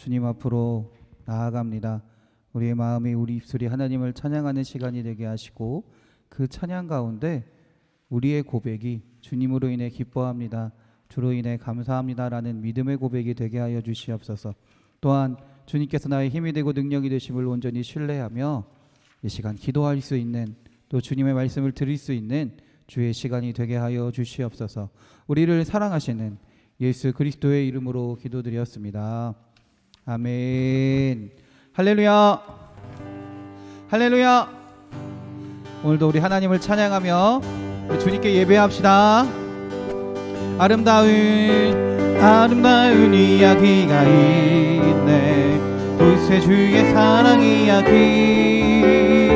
주님 앞으로 나아갑니다. 우리의 마음이, 우리 입술이 하나님을 찬양하는 시간이 되게 하시고, 그 찬양 가운데 우리의 고백이 주님으로 인해 기뻐합니다, 주로 인해 감사합니다라는 믿음의 고백이 되게 하여 주시옵소서. 또한 주님께서 나의 힘이 되고 능력이 되심을 온전히 신뢰하며 이 시간 기도할 수 있는, 또 주님의 말씀을 들을 수 있는 주의 시간이 되게 하여 주시옵소서. 우리를 사랑하시는 예수 그리스도의 이름으로 기도드렸습니다. 아멘. 할렐루야, 할렐루야. 오늘도 우리 하나님을 찬양하며 우리 주님께 예배합시다. 아름다운 이야기가 있네. 구세주의 사랑 이야기,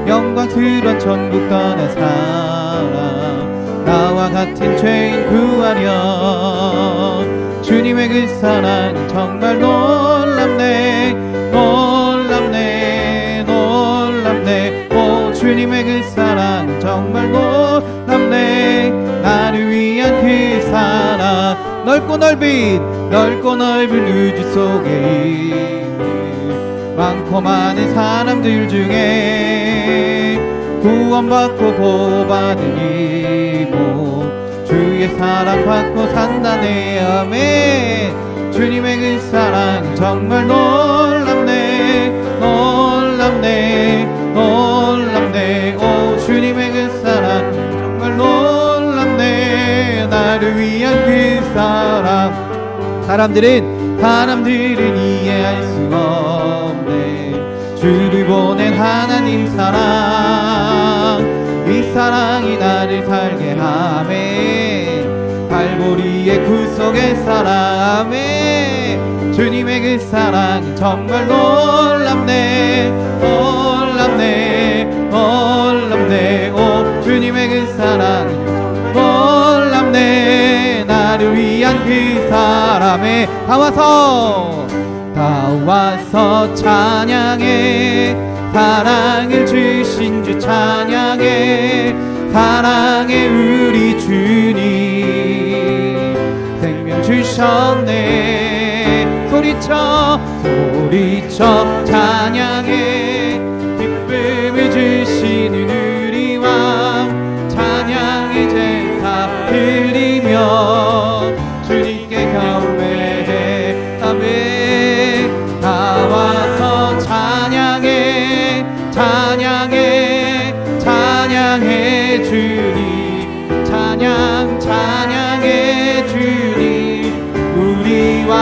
영광스런 천국 떠난 사랑, 나와 같은 죄인 구하려. 주님의 그 사랑은 정말 놀랍네, 놀랍네, 놀랍네. 오, 주님의 그 사랑은 정말 놀랍네. 나를 위한 그 사랑, 넓고 넓은 우주 속에 있는 많고 많은 사람들 중에 구원받고 보받은 이모, 주의 사랑 받고 산다네. 아멘. 주님의 그 사랑 정말 놀랍네, 놀랍네, 놀랍네. 오, 주님의 그 사랑 정말 놀랍네. 나를 위한 그 사랑, 사람들은 이해할 수 없네. 주를 보낸 하나님 사랑, 이 사랑이 나를 살게 하네. 갈보리의 구속의 사랑, 아멘. 주님의 그 사랑은 정말 놀랍네, 놀랍네, 놀랍네. 오, 주님의 그 사랑은 놀랍네. 나를 위한 그 사람에 다 와서 찬양해. 사랑을 주신 주 찬양해. 사랑해 우리 주님, 생명 주셨네. 소리쳐 찬양해. 기쁨을 주시는 우리 왕, 찬양의 제사 드리며 주님께 경배해. 아멘. 다 와서 찬양해, 찬양해, 찬양해 주님, 찬양해 주님, 우리 왕.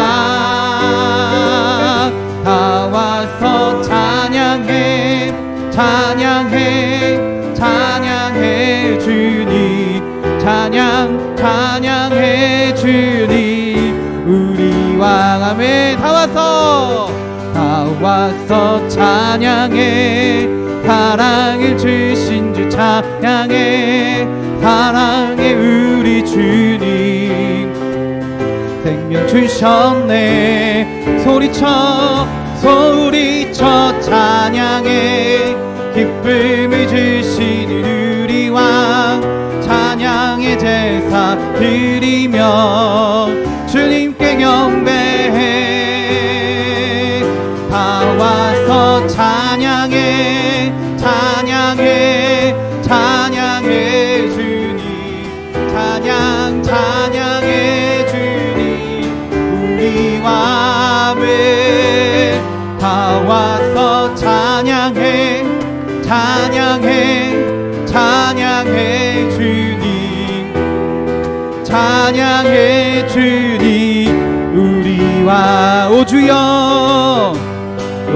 다 와서 찬양해, 찬양해, 찬양해 주님, 찬양해 주님, 우리 왕. 아멘. 다 와서 찬양해. 사랑을 주신 주 찬양해. 사랑해 우리 주님, 생명 주셨네. 소리쳐 찬양해. 기쁨을 주시는 우리 왕, 찬양의 제사 드리며 주님께 경배해. 다 와서 찬양해, 찬양해, 찬양해 주님, 찬양해 주님, 우리 왕을. 다 와서 찬양해, 찬양해, 찬양해 주님, 찬양해 주님, 우리 왕. 오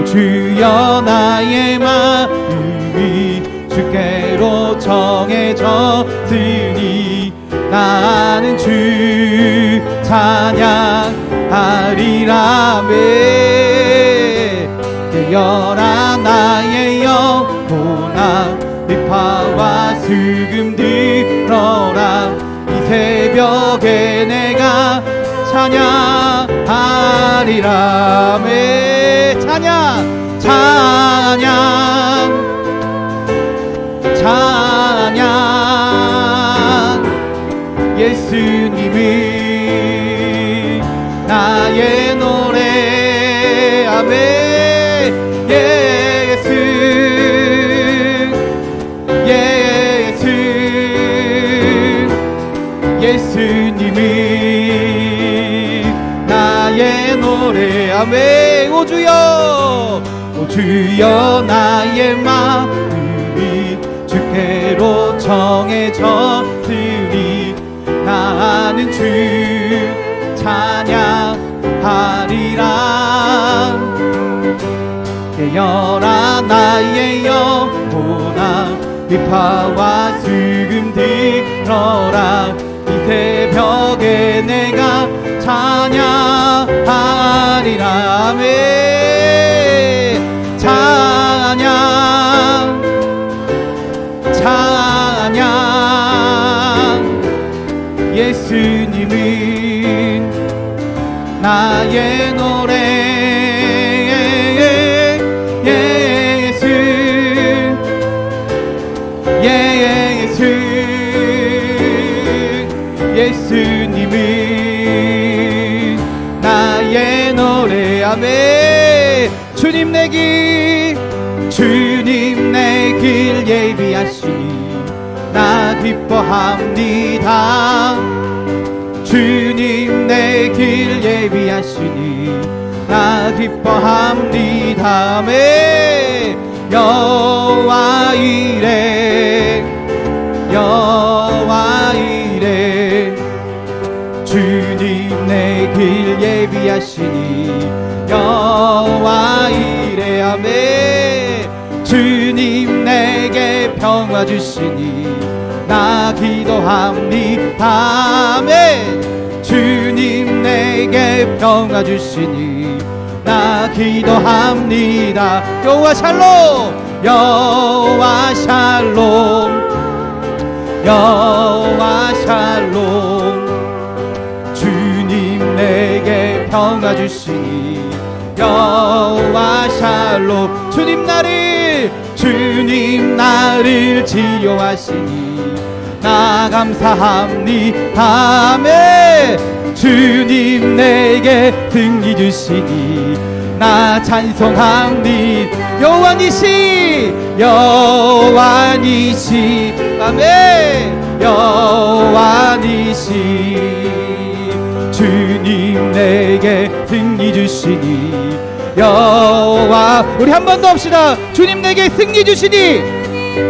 주여, 나의 마음이 주께로 정해졌으니 나는 주 찬양하리라. 되어라 나의 영혼아, 비파와 수금 들어라. 이 새벽에 내가 찬양하리라. 찬양 예수님을 나의 노래. 아멘. 예수 예수 예수님이 나의 노래. 아멘. 오 주여 오 주여 나의 마음이 주께로 정해졌으니 나는 주 찬양하리라. 깨어라 나의 영혼아 비파와 수금 들어라. 이 새벽에 내가 찬양하리라. 아멘. 찬양 찬양 예수님은 나의 노래. 예수 예수 예수님은 나의 노래. 아멘. 주님 내 길 예비하시니 나 기뻐합니다. 주님 내 길 예비하시니 나 기뻐합니다. 아멘. 여호와 이레 여호와 이레 주님 내 길 예비하시니 여호와 이레. 아멘. 주님 내게 평화 주시니 나 기도합니다. 아멘. 주님 내게 평화 주시니 나 기도합니다. 여호와 샬롬 여호와 샬롬 여호와 샬롬 주님 내게 평화 주시니 여호와 샬롬. 주님 나를 치료하시니 나 감사합니다. 아멘. 주님 내게 승리 주시니 나 찬송합니다. 여호와 니시 여호와 니시. 아멘. 여호와 니시 주님 내게 승리 주시니 여호와. 우리 한 번 더 합시다. 주님 내게 승리 주시니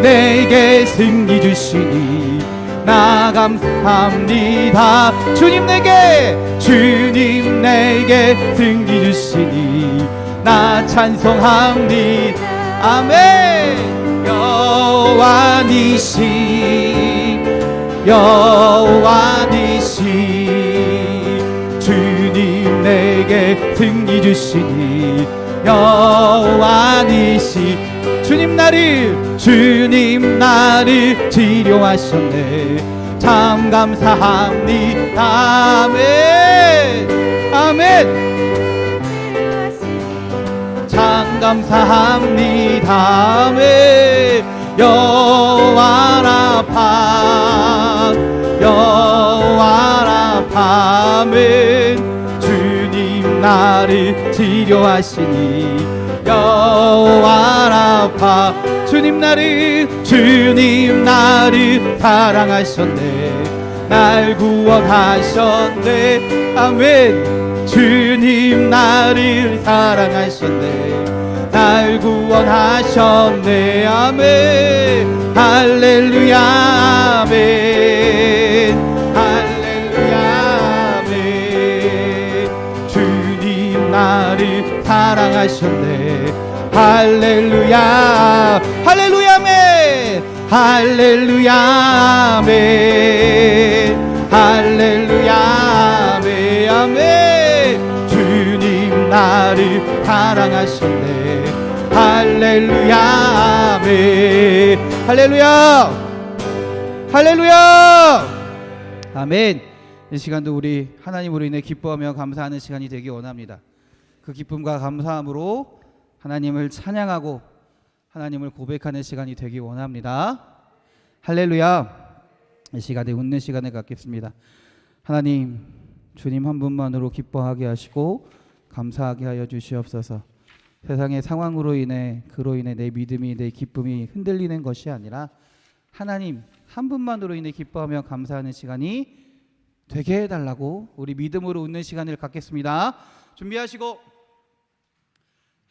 내게 승리 주시니 나 감사합니다. 주님 내게 승리 주시니 나 찬송합니다. 아멘. 여호와 니시 여호와 니시 주님 내게 승리 주시니 여호와 니시. 주님 나를 치료하셨네. 참 감사합니다. 아멘. 아멘. 참 감사합니다. 아멘. 여호와 라파 여호와 라파. 아멘. 주님 나를 치료하시니 여호와 라파. 주님 나를 사랑하셨네. 날 구원하셨네. 아멘. 주님 나를 사랑하셨네. 날 구원하셨네. 아멘. 할렐루야. 아멘. 할렐루야. 아멘. 주님 나를 사랑하셨네. 할렐루야. 할렐루야. 아멘. 할렐루야. 아멘. 할렐루야. 아멘. 아멘. 주님 나를 사랑하셨네. 할렐루야. 아멘. 할렐루야. 할렐루야. 아멘. 이 시간도 우리 하나님으로 인해 기뻐하며 감사하는 시간이 되기 원합니다. 그 기쁨과 감사함으로 하나님을 찬양하고 하나님을 고백하는 시간이 되기 원합니다. 할렐루야. 이 시간에 웃는 시간을 갖겠습니다. 하나님, 주님 한 분만으로 기뻐하게 하시고 감사하게 하여 주시옵소서. 세상의 상황으로 인해 그로 인해 내 믿음이 내 기쁨이 흔들리는 것이 아니라 하나님 한 분만으로 인해 기뻐하며 감사하는 시간이 되게 해달라고 우리 믿음으로 웃는 시간을 갖겠습니다. 준비하시고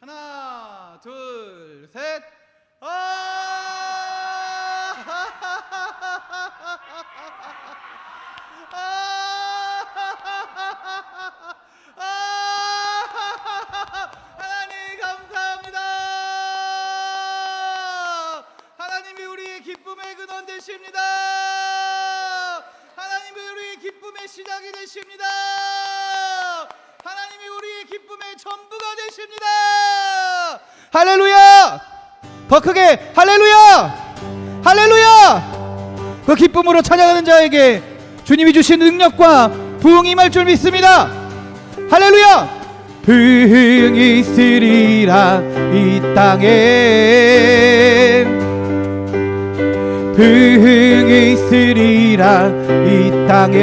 하나 둘 셋 하나님 감사합니다. 하나님이 우리의 기쁨의 근원 되십니다. 하나님이 우리의 기쁨의 시작이 되십니다. 하나님이 우리의 기쁨의 전부가 되십니다. 할렐루야! 더 크게 할렐루야! 할렐루야! 그 기쁨으로 찬양하는 자에게 주님이 주신 능력과 부흥이 임할 줄 믿습니다. 할렐루야! 부흥이 있으리라 이 땅에, 부흥이 있으리라 이 땅에.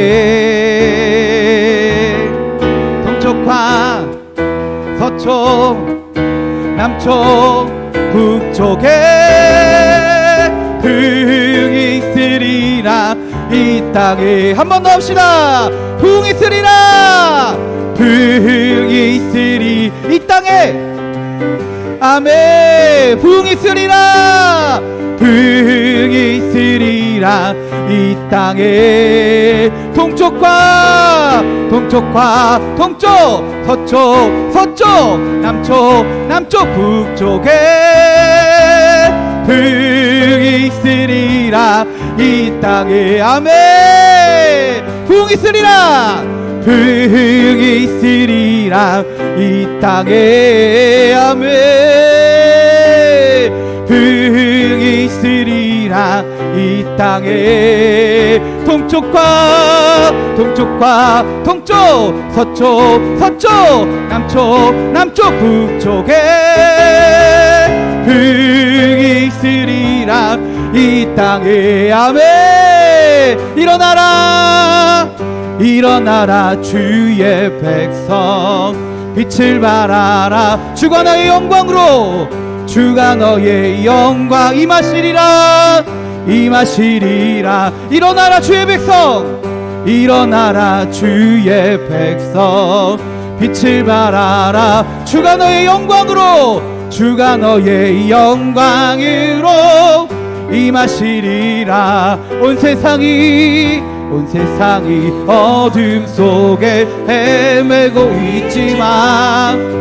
동쪽과 서쪽 남쪽 북쪽에 부흥이 있으리라 이 땅에. 한 번 더 합시다. 부흥이 있으리라, 부흥이 있으리 이 땅에. 아멘. 부흥이 있으리라, 부흥이 있으리라 이 땅에. 동쪽과 동쪽 서쪽 남쪽 북쪽에 부흥이 있으리라 이 땅에. 아멘. 부흥이 있으리라, 부흥이 있으리라 이 땅에. 아멘. 부흥이 있으리라 이 땅에. 동쪽과 동쪽 서쪽 남쪽 북쪽에 부흥이 있으리라 이 땅에. 아멘. 일어나라 주의 백성, 빛을 발하라. 주가 너의 영광으로, 주가 너의 영광 임하시리라. 일어나라 주의 백성, 일어나라 주의 백성, 빛을 발하라. 주가 너의 영광으로, 주가 너의 영광으로 임하시리라. 온 세상이 어둠 속에 헤매고 있지만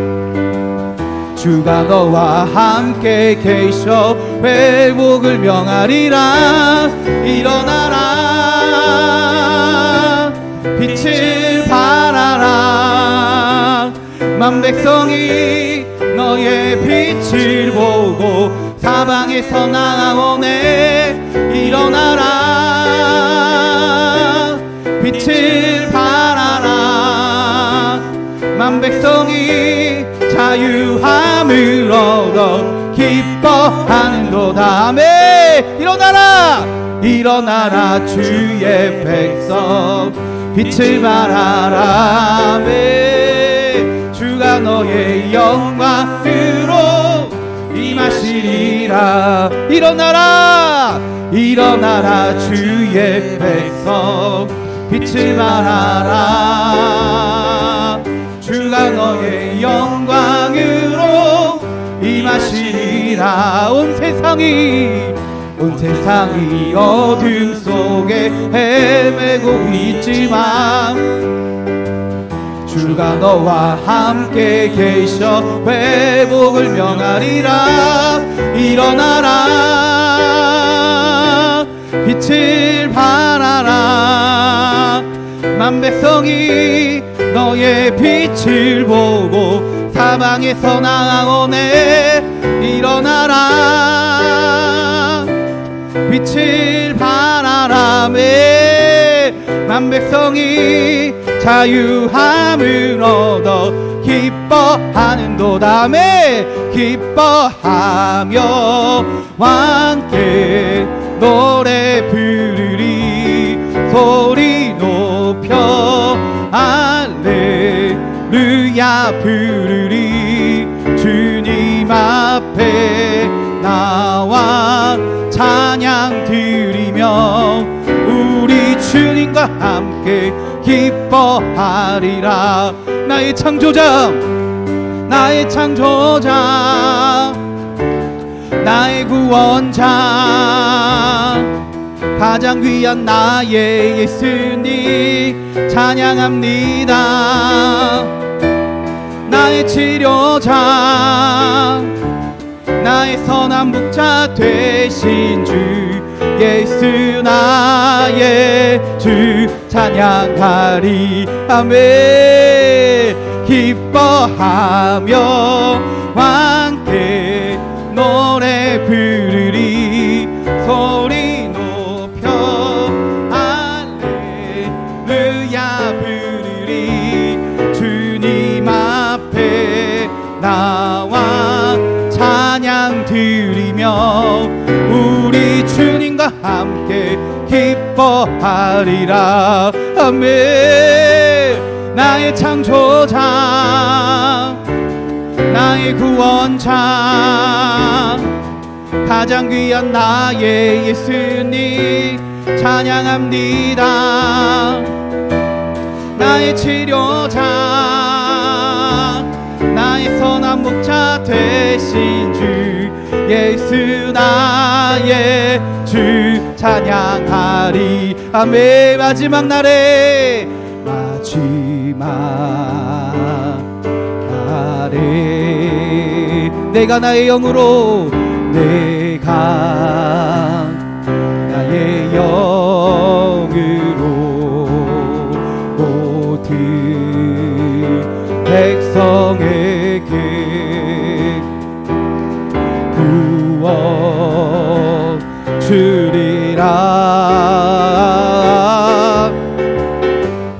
주가 너와 함께 계셔 회복을 명하리라. 일어나라, 빛을 발하라. 만 백성이 너의 빛을 보고 사방에서 나오네. 일어나라, 빛을 발하라. 만 백성이 자유함을 얻어 기뻐하는도다. 아멘. 일어나라 주의 백성, 빛을 발하라. 아멘. 주가 너의 영광으로 임하시리라. 일어나라 주의 백성, 빛을 발하라. 주가 너의 영광으로 임하시리라. 온 세상이 어둠 속에 헤매고 있지만 주가 너와 함께 계셔 회복을 명하리라. 일어나라, 빛을 발하라. 만 백성이 너의 빛을 보고 사방에서 나오네. 일어나라, 빛을 발하라. 만 백성이 자유함을 얻어 기뻐하는도다. 기뻐하며 함께 노래 부르리. 소리 높여 할렐루야 부르리. 주님 함께 기뻐하리라. 나의 창조자, 나의 창조자, 나의 구원자, 가장 귀한 나의 예수님 찬양합니다. 나의 치료자, 나의 선한 목자 되신 주 예수 나의 주 찬양하리. 아멘. 기뻐하며 함께 노래 부르리. 소리 높여 할렐루야 부르리. 주님 앞에 나와 찬양 드리며 우리 주님과 함께 기뻐하리라. 아멘. 나의 창조자, 나의 구원자, 가장 귀한 나의 예수님 찬양합니다. 나의 치료자, 나의 선한 목자 되신 주 예수 나의 주 찬양하리. 아멘. 마지막 날에 내가 나의 영으로, 내가 나의 영으로 모든 백성에게 구원 주리라.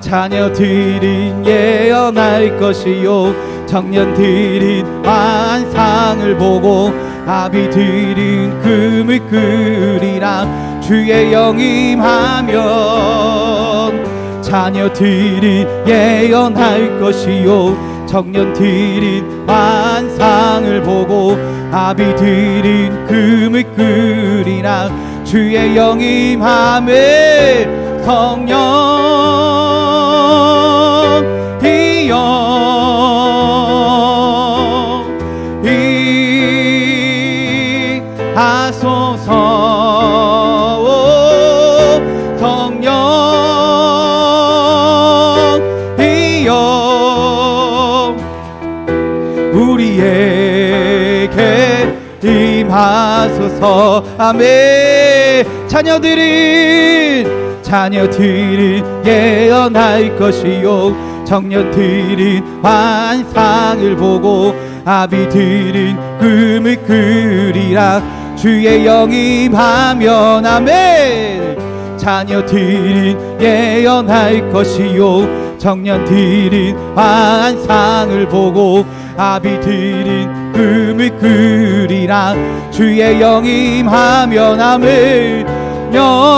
자녀들은 예언할 것이요, 청년들은 환상을 보고, 아비들은 금을 끄리라. 주의 영임하면 자녀들은 예언할 것이요, 청년들은 환상을 보고, 아비들은 금을 끄리라. 주의 영임하면 성령이여 하소서. 성령이여 우리에게 임하소서. 아멘. 자녀들은 예언할 것이요, 청년들은 환상을 보고, 아비들은 금을 끄리라. 주의 영임하면 아멘. 자녀들은 예언할 것이요, 청년들은 환상을 보고, 아비들은 금을 끄리라. 주의 영임하면 아멘. 영이여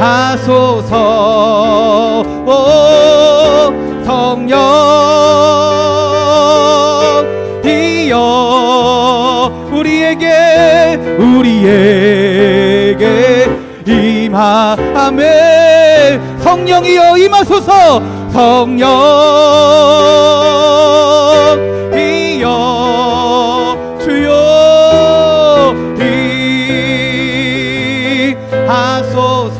하소서. 성령이여 우리에게 임하매. 성령이여 임하소서. 성령이여 주여 임하소서.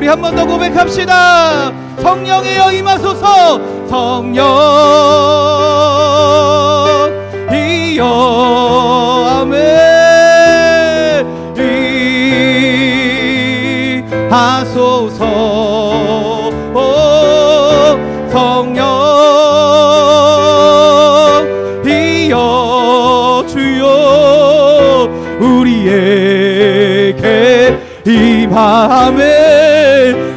한 번 더 고백합시다. 성령이여 임하소서. 성령이여 아멘. 임하소서. 성령이여 주여 우리에게 임하매.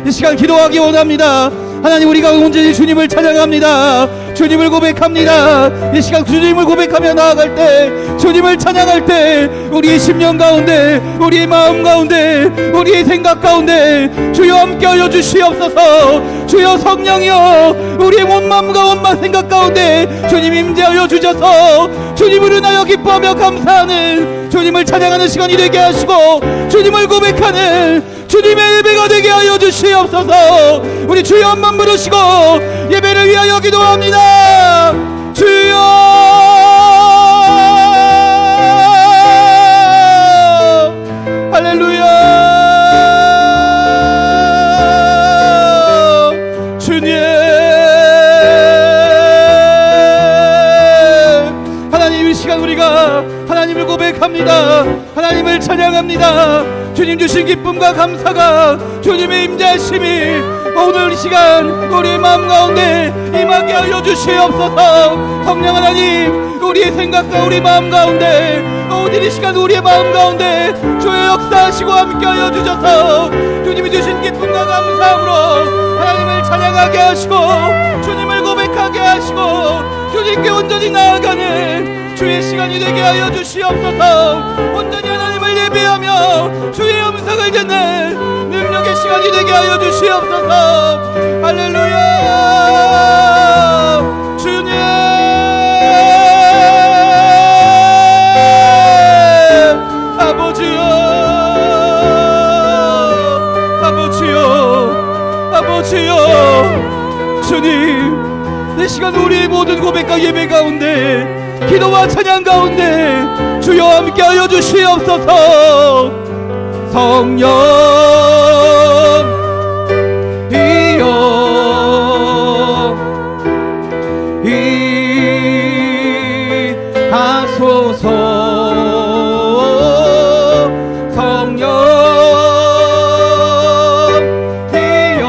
이 시간 기도하기 원합니다. 하나님, 우리가 온전히 주님을 찬양합니다. 주님을 고백합니다. 이 시간 주님을 고백하며 나아갈 때, 주님을 찬양할 때, 우리의 심령 가운데, 우리의 마음 가운데, 우리의 생각 가운데 주여 함께하여 주시옵소서. 주여 성령이여, 우리의 온 마음과 온 생각 가운데 주님 임재하여 주셔서 주님을 인하여 기뻐하며 감사하는, 주님을 찬양하는 시간이 되게 하시고, 주님을 고백하는 주님의 예배가 되게 하여 주시옵소서. 우리 주여 한번 부르시고 예배를 위하여 기도합니다. 주여, 할렐루야. 주님, 하나님, 이 시간 우리가 하나님을 고백합니다. 하나님을 찬양합니다. 주님 주신 기쁨과 감사가, 주님의 임재하심이 오늘 이 시간 우리의 마음 가운데 임하게 하여 주시옵소서. 성령 하나님, 우리의 생각과 우리 마음 가운데, 오늘 이 시간 우리의 마음 가운데 주의 역사하시고 함께 하여 주셔서 주님이 주신 기쁨과 감사함으로 하나님을 찬양하게 하시고, 주님을 고백하게 하시고, 주님께 온전히 나아가는 주의 시간이 되게 하여 주시옵소서. 온전히 하나님을 예배하며 주의 음성을 듣는 능력의 시간이 되게 하여 주시옵소서. 할렐루야. 주님, 아버지여, 아버지여, 아버지여. 주님, 이 시간 우리의 모든 고백과 예배 가운데, 기도와 찬양 가운데 주여 함께하여 주시옵소서. 성령 이여 이하소서. 성령 이여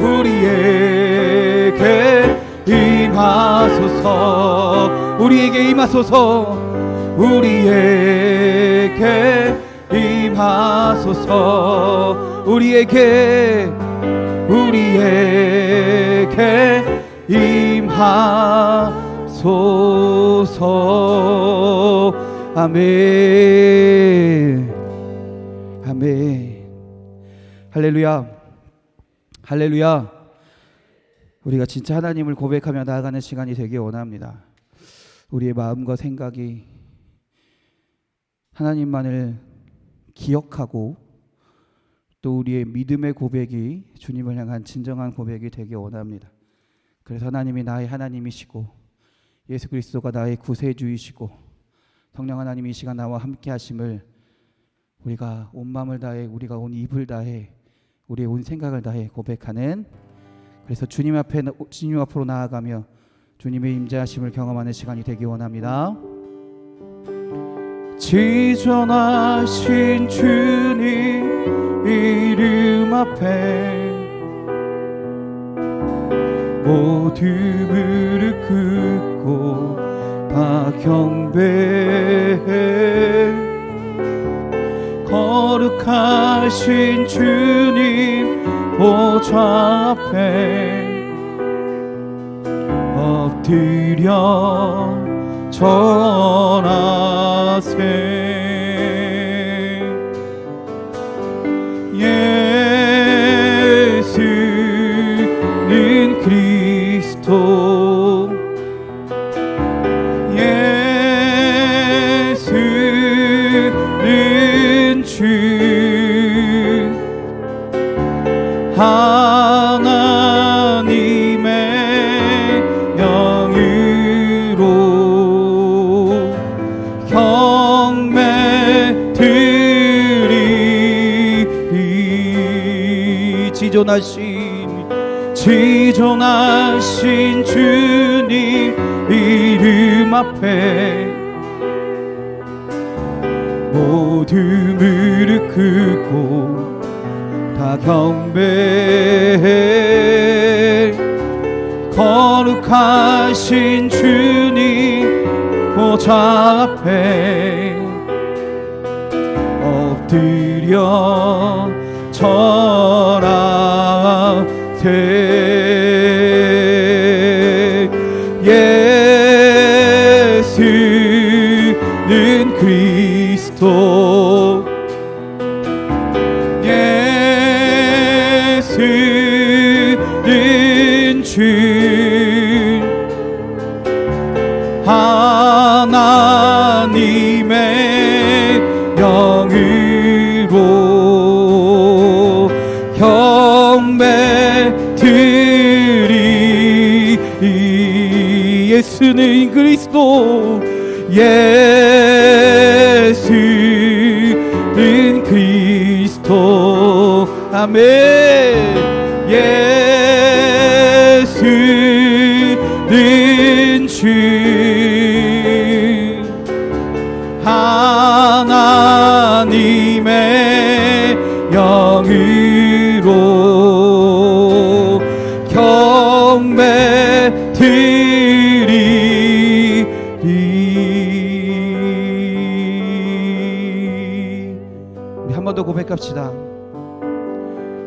우리에게 임하소서. 우리에게 임하소서. 우리에게 임하소서. 우리에게 임하소서. 아멘. 아멘. 할렐루야. 할렐루야. 우리가 진짜 하나님을 고백하며 나아가는 시간이 되길 원합니다. 우리의 마음과 생각이 하나님만을 기억하고, 또 우리의 믿음의 고백이 주님을 향한 진정한 고백이 되길 원합니다. 그래서 하나님이 나의 하나님이시고 예수 그리스도가 나의 구세주이시고 성령 하나님이 이 시간 나와 함께 하심을 우리가 온 마음을 다해, 우리가 온 입을 다해, 우리의 온 생각을 다해 고백하는, 그래서 주님 앞으로 나아가며 주님의 임재하심을 경험하는 시간이 되기 원합니다. 지존하신 주님 이름 앞에 모두 무릎 꿇고 다 경배해. 거룩하신 주님 보좌 앞에 엎드려 전하세. 예수는 그리스도, 예수는 주, 하나님의 영으로 경배 드리리. 지존하신 주님 이름 앞에 모두 무릎 꿇고 다 경배해. 거룩하신 주님 보좌 앞에 엎드려 절하. 예수는 그리스도 예수는 주 하나님의 영으로 경배드리 예수는 그리스도 예수는 그리스도 아멘 예수는 주 하나님의 영으로 경배드리리 우리 한 번 더 고백합시다.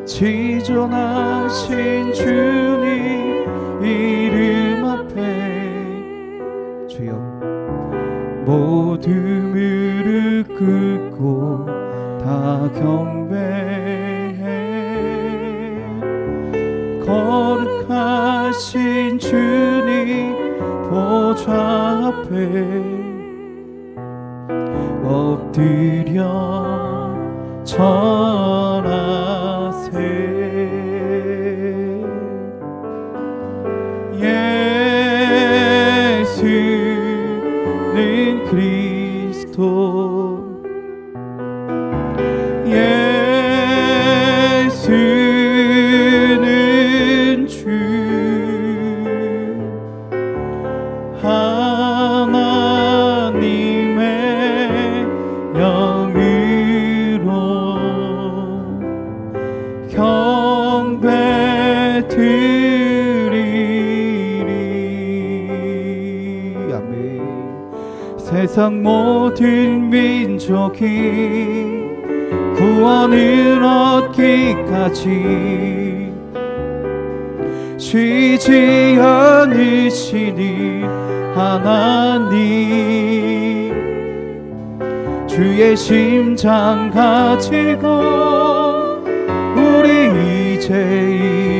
지존하신 주님 이름 앞에 주여 모두 무릎 꿇고 다 경배해 거룩하신 주님 보좌 앞에 엎드려 절하세 예수는 그리스도 예수는 주 하나님의 영으로 경배드리리 아멘. 세상 모든 민족이 구원을 얻기까지 쉬지 않으시니 하나님 주의 심장 가지고 우리 이제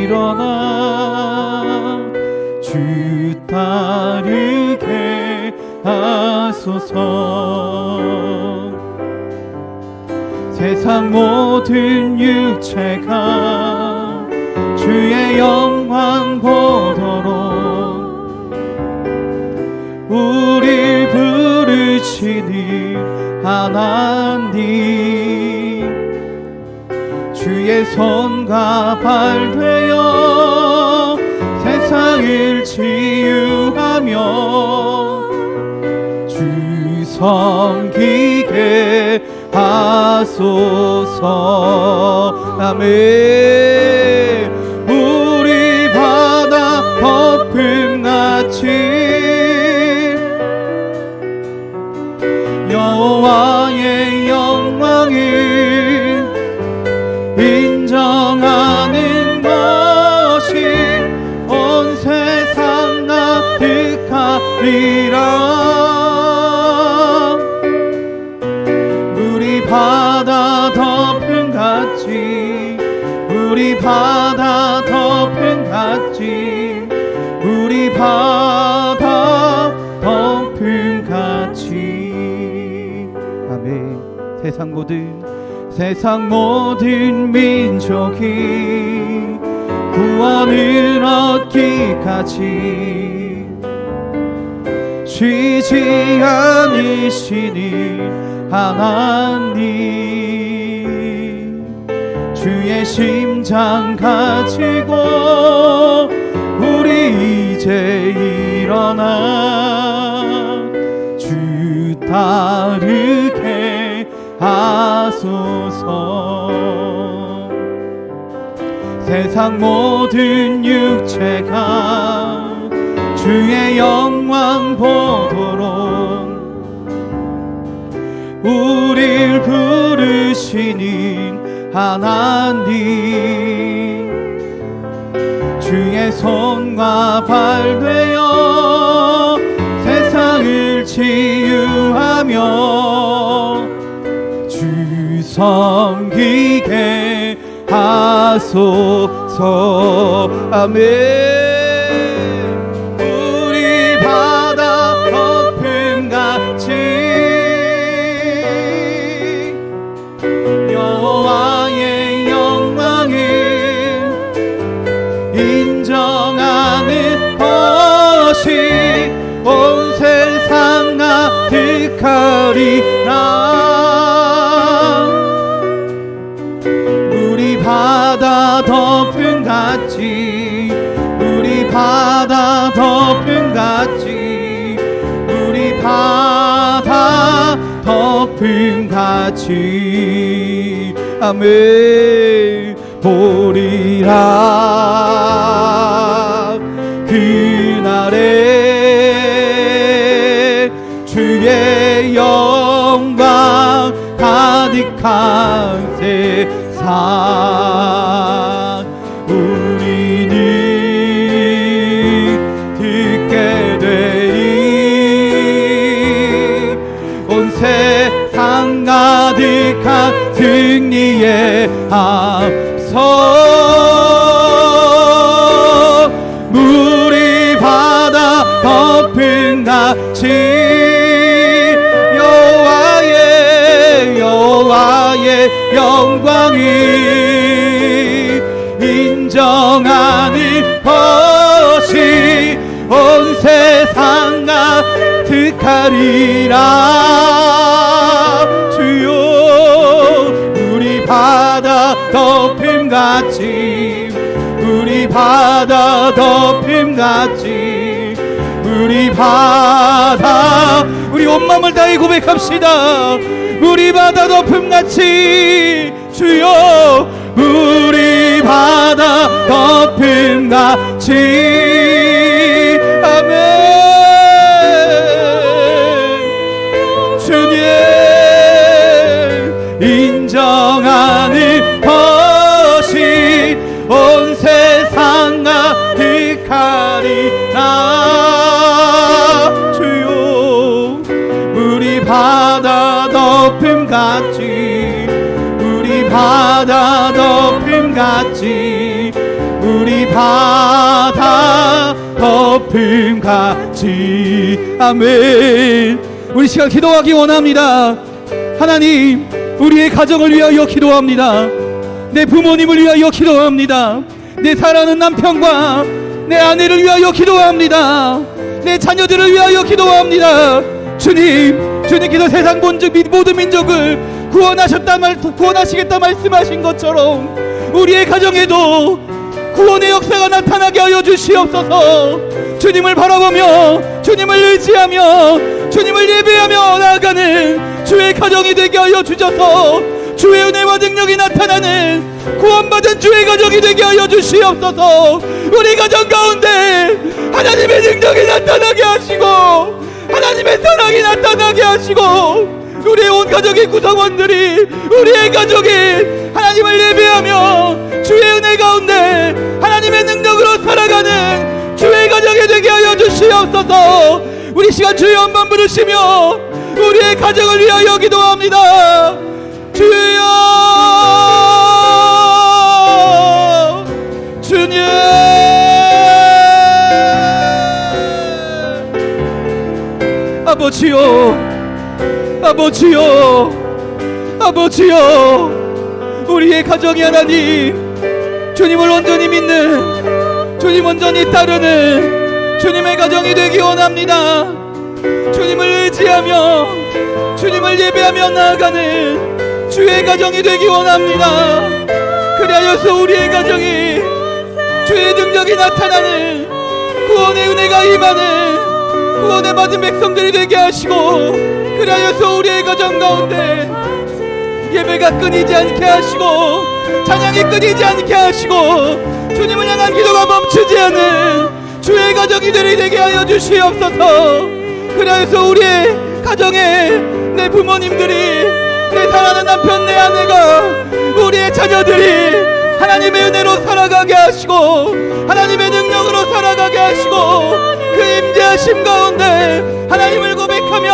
일어나 주 따르게 하소서. 세상 모든 육체가 주의 영광 보도록 우릴 부르시니 하나님 주의 손과 발 되어 세상을 치유하며 주 섬기게 하소서. 아멘. 우리 바다 덮음같이 여호와의 영광을 인정하는 것이 온 세상 가득하리라. 우리 바다 덮음같이 우리 바다 덮음같이 우리 바다 덮음같이 아멘. 세상 모든 민족이 구원을 얻기까지 쉬지 않으시니 하나님 주의 심장 가지고 우리 이제 일어나 주 따르게 하소서. 세상 모든 육체가 주의 영광 보도록 우릴 부르시니 하나님 주의 손과 발 되어 세상을 치유하며 주 섬기게 하소서. 아멘. 우리 바다 덮음같이 여호와의 영광을 인정하는 것이 온 세상 가득하리라. 우리 바다 덮음같이 우리 바다 덮음같이 우리 바다 덮음같이 아멘 보리라. 그날에 주의 영광 가득한 세상 우리는 듣게 되리. 온 세상 가득한 승리의 앞서 물이 바다 덮음같이 여호와의 영광을 인정하는 것이 온 세상 가득하리라. 주여 우리 바다 덮음같이 우리 바다 덮음같이 우리 바다 우리 온 마음을 다해 고백합시다. 우리 바다 덮음같이 주여 우리 바다 덮음같이 아멘. 주님 인정하는 것이 온 세상 가득하리라. 주여 우리 바다 덮음같이 우리 바다 덮음같이 우리 바다 덮음같이 아멘. 우리 시간 기도하기 원합니다. 하나님 우리의 가정을 위하여 기도합니다. 내 부모님을 위하여 기도합니다. 내 사랑하는 남편과 내 아내를 위하여 기도합니다. 내 자녀들을 위하여 기도합니다. 주님께서 세상 본즉 모든 민족을 구원하시겠다 말씀하신 것처럼 우리의 가정에도 구원의 역사가 나타나게 하여 주시옵소서. 주님을 바라보며 주님을 의지하며 주님을 예배하며 나아가는 주의 가정이 되게 하여 주셔서 주의 은혜와 능력이 나타나는 구원받은 주의 가정이 되게 하여 주시옵소서. 우리 가정 가운데 하나님의 능력이 나타나게 하시고 하나님의 사랑이 나타나게 하시고 우리의 온 가족의 구성원들이 우리의 가족이 하나님을 예배하며 주의 은혜 가운데 하나님의 능력으로 살아가는 주의 가정이 되게 하여 주시옵소서. 우리 시간 주의 한번 부르시며 우리의 가정을 위하여 기도합니다. 주여 주님 아버지요 아버지요 아버지요 우리의 가정이 하나님 주님을 온전히 믿는 주님 온전히 따르는 주님의 가정이 되기 원합니다. 주님을 의지하며 주님을 예배하며 나아가는 주의 가정이 되기 원합니다. 그리하여서 우리의 가정이 주의 능력이 나타나는 구원의 은혜가 임하는 구원의 받은 백성들이 되게 하시고 그리하여서 우리의 가정 가운데 예배가 끊이지 않게 하시고 찬양이 끊이지 않게 하시고 주님을 향한 기도가 멈추지 않는 주의 가정이 되게 하여 주시옵소서. 그래서 우리의 가정에 내 부모님들이 내 사랑하는 남편 내 아내가 우리의 자녀들이 하나님의 은혜로 살아가 살아가게 하시고 하나님의 능력으로 살아가게 하시고 그 임재하심 가운데 하나님을 고백하며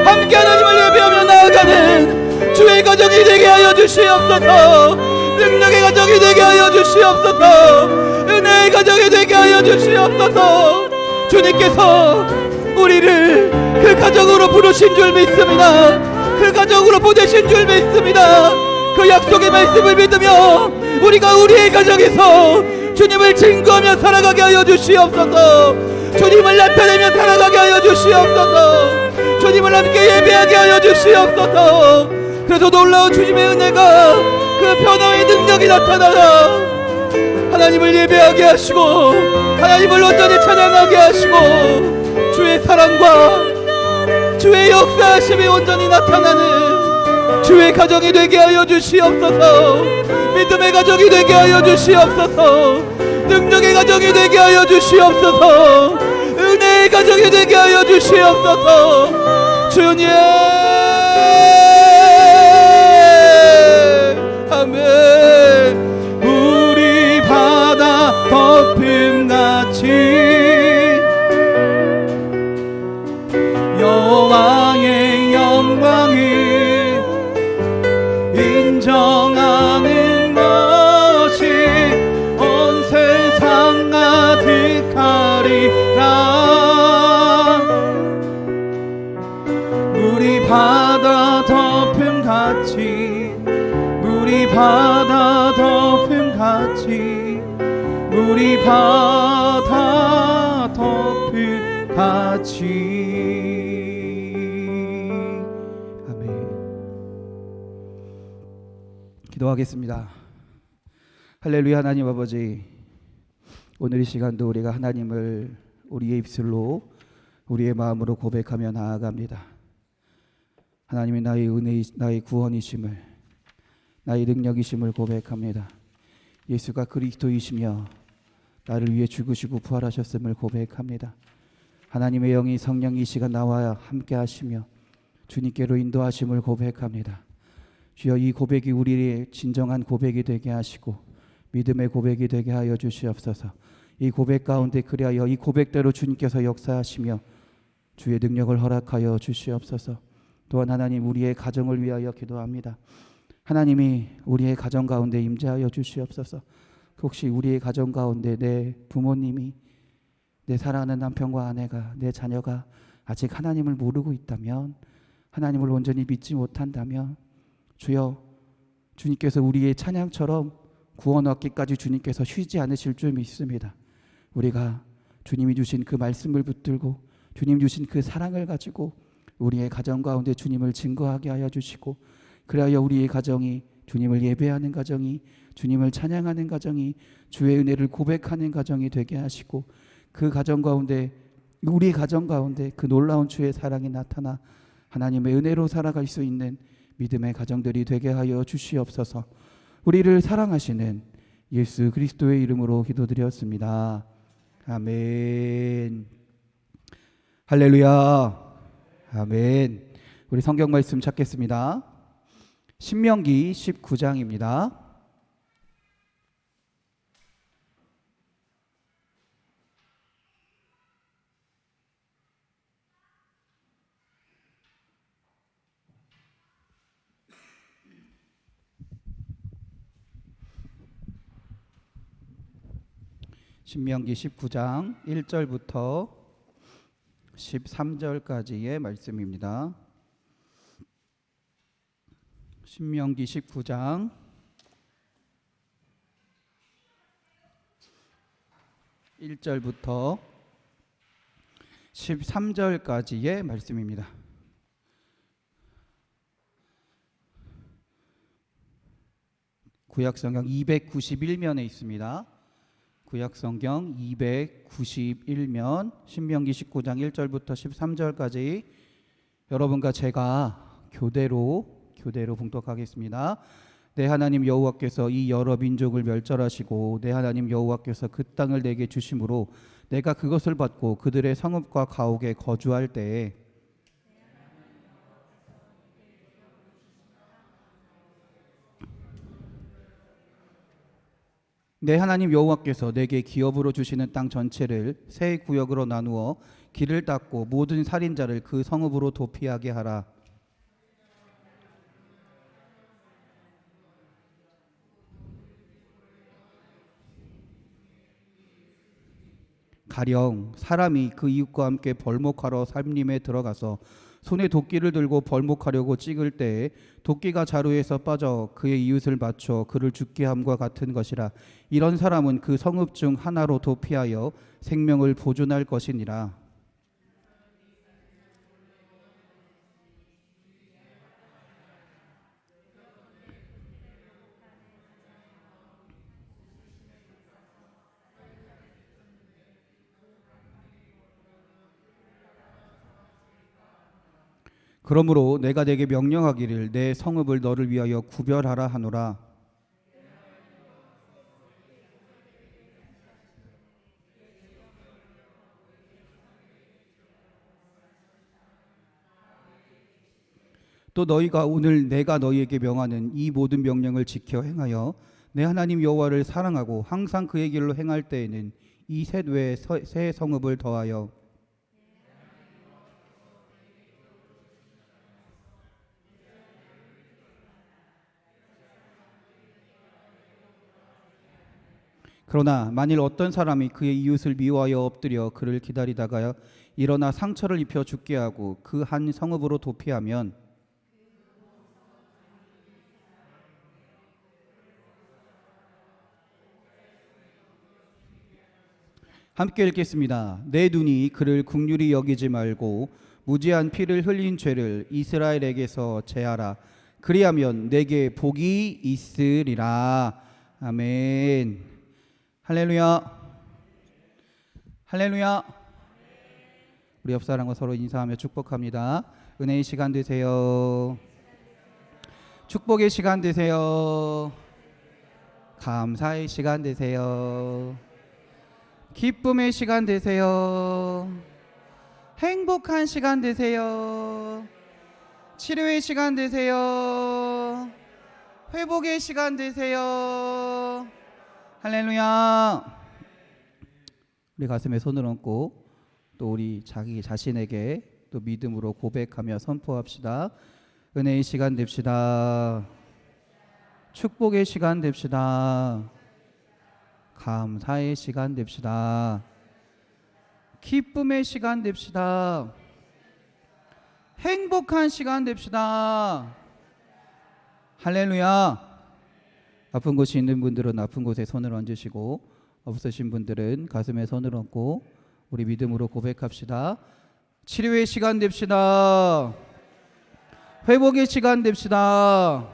함께 하나님을 예배하며 나아가는 주의 가정이 되게 하여 주시옵소서. 능력의 가정이 되게 하여 주시옵소서. 은혜의 가정이 되게 하여 주시옵소서. 주님께서 우리를 그 가정으로 부르신 줄 믿습니다. 그 가정으로 보내신 줄 믿습니다. 그 약속의 말씀을 믿으며 우리가 우리의 가정에서 주님을 증거하며 살아가게 하여 주시옵소서. 주님을 나타내며 살아가게 하여 주시옵소서. 주님을 함께 예배하게 하여 주시옵소서. 그래서 놀라운 주님의 은혜가 그 변화의 능력이 나타나라 하나님을 예배하게 하시고 하나님을 온전히 찬양하게 하시고 주의 사랑과 주의 역사하심이 온전히 나타나는 주의 가정이 되게 하여 주시옵소서. 믿음의 가정이 되게 하여 주시옵소서. 능력의 가정이 되게 하여 주시옵소서. 은혜의 가정이 되게 하여 주시옵소서. 주님 아멘. 우리 바다 덮음같이 여호와의 영광을 인정하는 것이 온 세상 가득하리라. 물이 바다 덮음같이 물이 바다 덮음같이 물이 바다 덮음같이. 기도하겠습니다. 할렐루야. 하나님 아버지, 오늘 이 시간도 우리가 하나님을 우리의 입술로 우리의 마음으로 고백하며 나아갑니다. 하나님이 나의 은혜, 나의 구원이심을, 나의 능력이심을 고백합니다. 예수가 그리스도이시며 나를 위해 죽으시고 부활하셨음을 고백합니다. 하나님의 영이 성령이 이 시간 나와 함께 하시며 주님께로 인도하심을 고백합니다. 주여, 이 고백이 우리의 진정한 고백이 되게 하시고 믿음의 고백이 되게 하여 주시옵소서. 이 고백 가운데 그리하여 이 고백대로 주님께서 역사하시며 주의 능력을 허락하여 주시옵소서. 또한 하나님, 우리의 가정을 위하여 기도합니다. 하나님이 우리의 가정 가운데 임재하여 주시옵소서. 혹시 우리의 가정 가운데 내 부모님이, 내 사랑하는 남편과 아내가, 내 자녀가 아직 하나님을 모르고 있다면, 하나님을 온전히 믿지 못한다면 주여, 주님께서 우리의 찬양처럼 구원 얻기까지 주님께서 쉬지 않으실 줄 믿습니다. 우리가 주님이 주신 그 말씀을 붙들고 주님 주신 그 사랑을 가지고 우리의 가정 가운데 주님을 증거하게 하여 주시고, 그리하여 우리의 가정이 주님을 예배하는 가정이, 주님을 찬양하는 가정이, 주의 은혜를 고백하는 가정이 되게 하시고, 그 가정 가운데, 우리 가정 가운데 그 놀라운 주의 사랑이 나타나 하나님의 은혜로 살아갈 수 있는 믿음의 가정들이 되게 하여 주시옵소서. 우리를 사랑하시는 예수 그리스도의 이름으로 기도드렸습니다. 아멘. 할렐루야. 아멘. 우리 성경 말씀 찾겠습니다. 신명기 19장입니다. 신명기 19장 1절부터 13절까지의 말씀입니다. 신명기 19장 1절부터 13절까지의 말씀입니다. 구약성경 291면에 있습니다. 구약성경 291면 신명기 19장 1절부터 13절까지 여러분과 제가 교대로 봉독하겠습니다. 내 하나님 여호와께서 이 여러 민족을 멸절하시고 내 하나님 여호와께서 그 땅을 내게 주심으로 내가 그것을 받고 그들의 성읍과 가옥에 거주할 때에 내 하나님 여호와께서 내게 기업으로 주시는 땅 전체를 세 구역으로 나누어 길을 닦고 모든 살인자를 그 성읍으로 도피하게 하라. 가령 사람이 그 이웃과 함께 벌목하러 살림에 들어가서 손에 도끼를 들고 벌목하려고 찍을 때에 도끼가 자루에서 빠져 그의 이웃을 맞춰 그를 죽게 함과 같은 것이라. 이런 사람은 그 성읍 중 하나로 도피하여 생명을 보존할 것이니라. 그러므로 내가 네게 명령하기를 내 성읍을 너를 위하여 구별하라 하노라. 또 너희가 오늘 내가 너희에게 명하는 이 모든 명령을 지켜 행하여 내 하나님 여호와를 사랑하고 항상 그의 길로 행할 때에는 이 셋 외에 새 성읍을 더하여 그러나 만일 어떤 사람이 그의 이웃을 미워하여 엎드려 그를 기다리다가 일어나 상처를 입혀 죽게 하고 그 한 성읍으로 도피하면 함께 읽겠습니다. 내 눈이 그를 긍휼히 여기지 말고 무지한 피를 흘린 죄를 이스라엘에게서 제하라. 그리하면 내게 복이 있으리라. 아멘. 할렐루야. 할렐루야. 우리 옆 사람과 서로 인사하며 축복합니다. 은혜의 시간 되세요. 축복의 시간 되세요. 감사의 시간 되세요. 기쁨의 시간 되세요. 행복한 시간 되세요. 치료의 시간 되세요. 회복의 시간 되세요. 할렐루야. 우리 가슴에 손을 얹고 또 우리 자기 자신에게 또 믿음으로 고백하며 선포합시다. 은혜의 시간 됩시다. 축복의 시간 됩시다. 감사의 시간 됩시다. 기쁨의 시간 됩시다. 행복한 시간 됩시다. 할렐루야. 아픈 곳이 있는 분들은 아픈 곳에 손을 얹으시고 없으신 분들은 가슴에 손을 얹고 우리 믿음으로 고백합시다. 치료의 시간 됩시다. 회복의 시간 됩시다.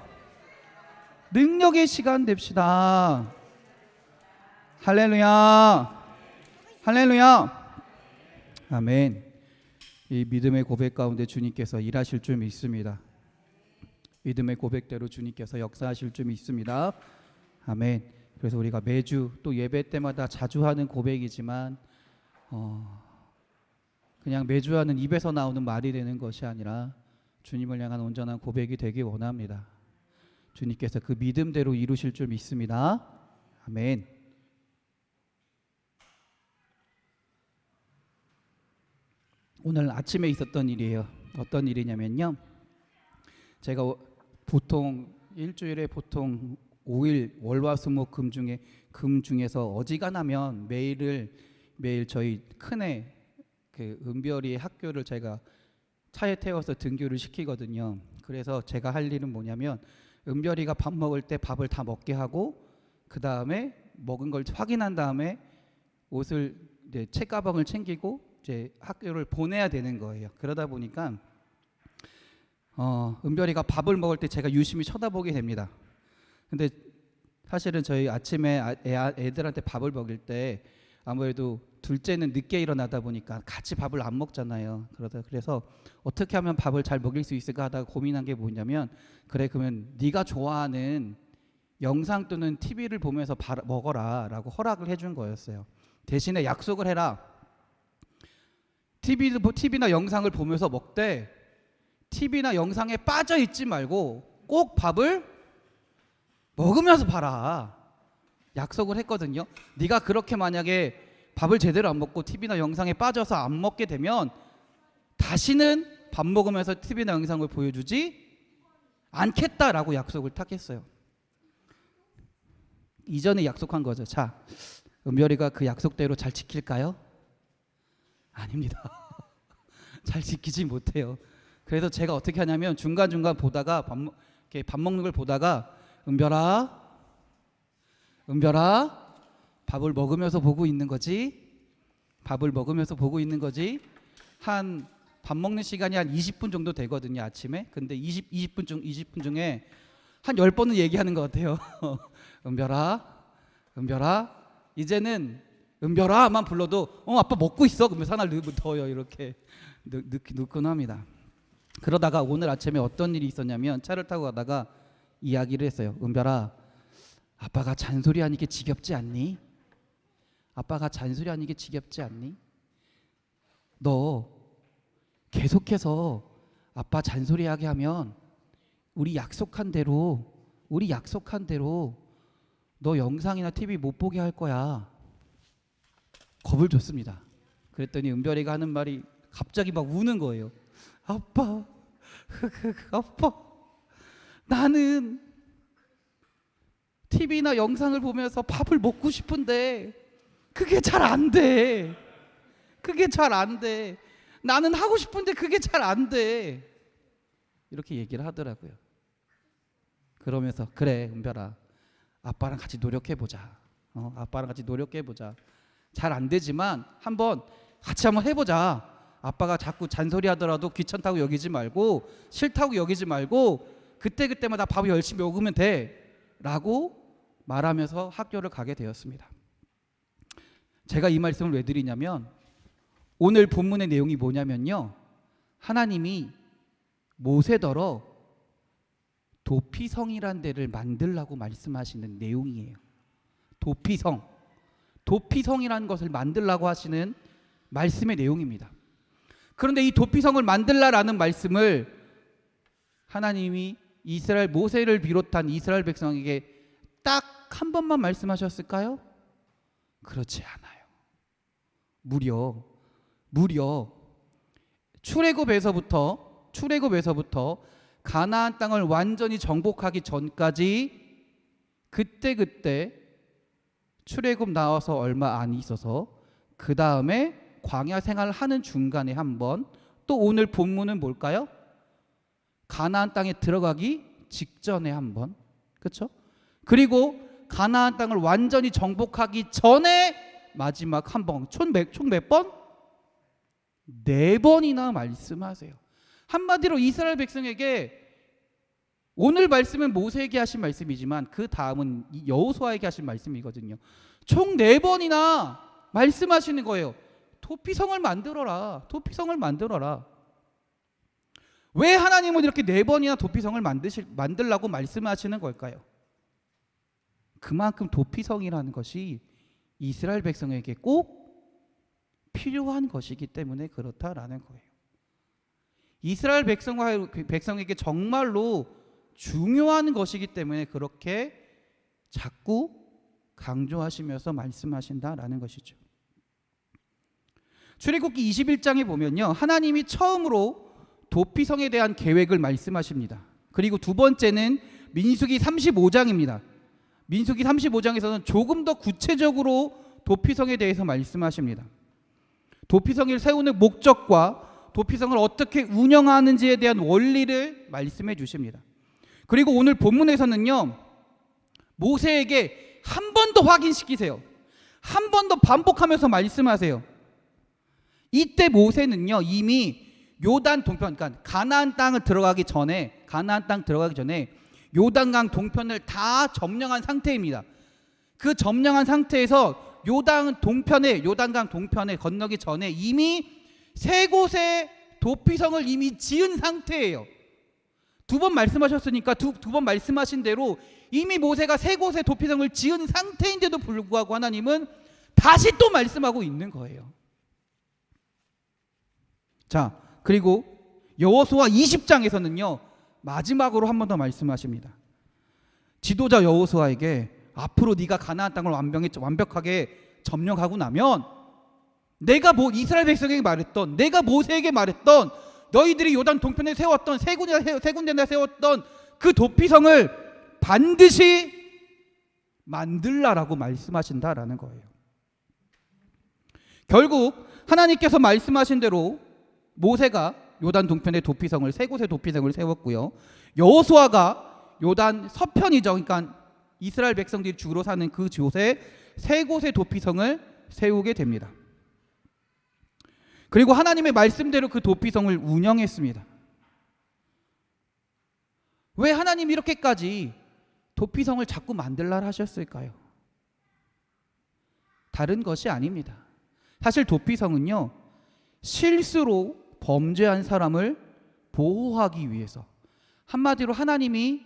능력의 시간 됩시다. 할렐루야. 할렐루야. 아멘. 이 믿음의 고백 가운데 주님께서 일하실 줄 믿습니다. 믿음의 고백대로 주님께서 역사하실 줄 믿습니다. 아멘. 그래서 우리가 매주 또 예배 때마다 자주 하는 고백이지만 그냥 매주 하는 입에서 나오는 말이 되는 것이 아니라 주님을 향한 온전한 고백이 되기 원합니다. 주님께서 그 믿음대로 이루실 줄 믿습니다. 아멘. 오늘 아침에 있었던 일이에요. 어떤 일이냐면요. 제가 보통 일주일에 보통 5일 월화수목 금 중에서 어지간하면 매일 저희 큰애 그 은별이의 학교를 제가 차에 태워서 등교를 시키거든요. 그래서 제가 할 일은 뭐냐면 은별이가 밥 먹을 때 밥을 다 먹게 하고 그 다음에 먹은 걸 확인한 다음에 옷을 이제 책가방을 챙기고 이제 학교를 보내야 되는 거예요. 그러다 보니까 은별이가 밥을 먹을 때 제가 유심히 쳐다보게 됩니다. 근데 사실은 저희 아침에 애들한테 밥을 먹일 때 아무래도 둘째는 늦게 일어나다 보니까 같이 밥을 안 먹잖아요. 그래서 어떻게 하면 밥을 잘 먹일 수 있을까 하다가 고민한 게 뭐냐면 그래 그러면 네가 좋아하는 영상 또는 TV를 보면서 먹어라 라고 허락을 해준 거였어요. 대신에 약속을 해라. TV나 영상을 보면서 먹되 TV나 영상에 빠져 있지 말고 꼭 밥을 먹으면서 봐라. 약속을 했거든요. 네가 그렇게 만약에 밥을 제대로 안 먹고 TV나 영상에 빠져서 안 먹게 되면 다시는 밥 먹으면서 TV나 영상을 보여주지 않겠다라고 약속을 딱 했어요. 이전에 약속한 거죠. 자, 은별이가 그 약속대로 잘 지킬까요? 아닙니다. 잘 지키지 못해요. 그래서 제가 어떻게 하냐면 중간중간 보다가 밥 먹는 걸 보다가 은별아 밥을 먹으면서 보고 있는 거지? 밥을 먹으면서 보고 있는 거지? 한 밥 먹는 시간이 한 20분 정도 되거든요, 아침에. 근데 20분 중에 한 10번은 얘기하는 것 같아요. 은별아 이제는 은별아만 불러도 아빠 먹고 있어. 그러면 하나를 더요. 이렇게 넣곤 합니다. 그러다가 오늘 아침에 어떤 일이 있었냐면 차를 타고 가다가 이야기를 했어요. 은별아, 아빠가 잔소리하는 게 지겹지 않니? 아빠가 잔소리하는 게 지겹지 않니? 너 계속해서 아빠 잔소리하게 하면 우리 약속한 대로 너 영상이나 TV 못 보게 할 거야. 겁을 줬습니다. 그랬더니 은별이가 하는 말이 갑자기 막 우는 거예요. 아빠, 아빠, 나는 TV나 영상을 보면서 밥을 먹고 싶은데 그게 잘 안 돼. 나는 하고 싶은데 그게 잘 안 돼. 이렇게 얘기를 하더라고요. 그러면서 그래 은별아, 아빠랑 같이 노력해보자. 아빠랑 같이 노력해보자. 잘 안 되지만 같이 한번 해보자. 아빠가 자꾸 잔소리하더라도 귀찮다고 여기지 말고 싫다고 여기지 말고 그때마다 밥을 열심히 먹으면 돼 라고 말하면서 학교를 가게 되었습니다. 제가 이 말씀을 왜 드리냐면 오늘 본문의 내용이 뭐냐면요, 하나님이 모세더러 도피성이란 데를 만들라고 말씀하시는 내용이에요. 도피성이라는 것을 만들라고 하시는 말씀의 내용입니다. 그런데 이 도피성을 만들라라는 말씀을 하나님이 모세를 비롯한 이스라엘 백성에게 딱 한 번만 말씀하셨을까요? 그렇지 않아요. 무려 출애굽에서부터 가나안 땅을 완전히 정복하기 전까지 그때 출애굽 나와서 얼마 안 있어서 그 다음에 광야 생활을 하는 중간에 한 번, 또 오늘 본문은 뭘까요? 가나안 땅에 들어가기 직전에 한 번, 그렇죠? 그리고 가나안 땅을 완전히 정복하기 전에 마지막 한 번, 총 몇 번? 4번이나 말씀하세요. 한마디로 이스라엘 백성에게 오늘 말씀은 모세에게 하신 말씀이지만 그 다음은 여호수아에게 하신 말씀이거든요. 총 4번이나 말씀하시는 거예요. 도피성을 만들어라. 왜 하나님은 이렇게 4번이나 도피성을 만들라고 말씀하시는 걸까요? 그만큼 도피성이라는 것이 이스라엘 백성에게 꼭 필요한 것이기 때문에 그렇다라는 거예요. 이스라엘 백성에게 정말로 중요한 것이기 때문에 그렇게 자꾸 강조하시면서 말씀하신다라는 것이죠. 출애굽기 21장에 보면요, 하나님이 처음으로 도피성에 대한 계획을 말씀하십니다. 그리고 두 번째는 민수기 35장입니다. 민수기 35장에서는 조금 더 구체적으로 도피성에 대해서 말씀하십니다. 도피성을 세우는 목적과 도피성을 어떻게 운영하는지에 대한 원리를 말씀해 주십니다. 그리고 오늘 본문에서는요, 모세에게 한 번 더 확인시키세요. 한 번 더 반복하면서 말씀하세요. 이때 모세는요, 이미 요단 동편, 그러니까 가나안 땅 들어가기 전에 요단강 동편을 다 점령한 상태입니다. 그 점령한 상태에서 요단강 동편에 건너기 전에 이미 3곳의 도피성을 이미 지은 상태예요. 2번 말씀하셨으니까 두 번 말씀하신 대로 이미 모세가 3곳의 도피성을 지은 상태인데도 불구하고 하나님은 다시 또 말씀하고 있는 거예요. 자, 그리고 여호수아 20장에서는요 마지막으로 한 번 더 말씀하십니다. 지도자 여호수아에게 앞으로 네가 가나안 땅을 완벽하게 점령하고 나면 내가 이스라엘 백성에게 말했던, 내가 모세에게 말했던, 너희들이 요단 동편에 세웠던 세 군데나 세웠던 그 도피성을 반드시 만들라라고 말씀하신다라는 거예요. 결국 하나님께서 말씀하신 대로 모세가 요단 동편의 도피성을, 세 곳의 도피성을 세웠고요. 여호수아가 요단 서편이죠. 그러니까 이스라엘 백성들이 주로 사는 그 곳에 세 곳의 도피성을 세우게 됩니다. 그리고 하나님의 말씀대로 그 도피성을 운영했습니다. 왜 하나님이 이렇게까지 도피성을 자꾸 만들라 하셨을까요? 다른 것이 아닙니다. 사실 도피성은요, 실수로 범죄한 사람을 보호하기 위해서, 한마디로 하나님이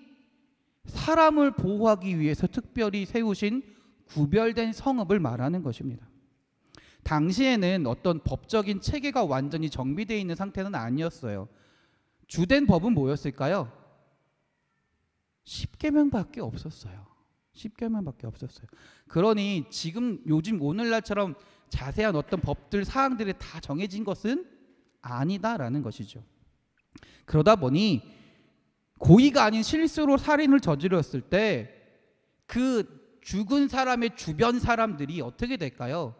사람을 보호하기 위해서 특별히 세우신 구별된 성읍을 말하는 것입니다. 당시에는 어떤 법적인 체계가 완전히 정비되어 있는 상태는 아니었어요. 주된 법은 뭐였을까요? 10계명밖에 없었어요. 10계명밖에 없었어요. 그러니 요즘 오늘날처럼 자세한 어떤 법들 사항들이 다 정해진 것은 아니다라는 것이죠. 그러다 보니 고의가 아닌 실수로 살인을 저질렀을 때 그 죽은 사람의 주변 사람들이 어떻게 될까요?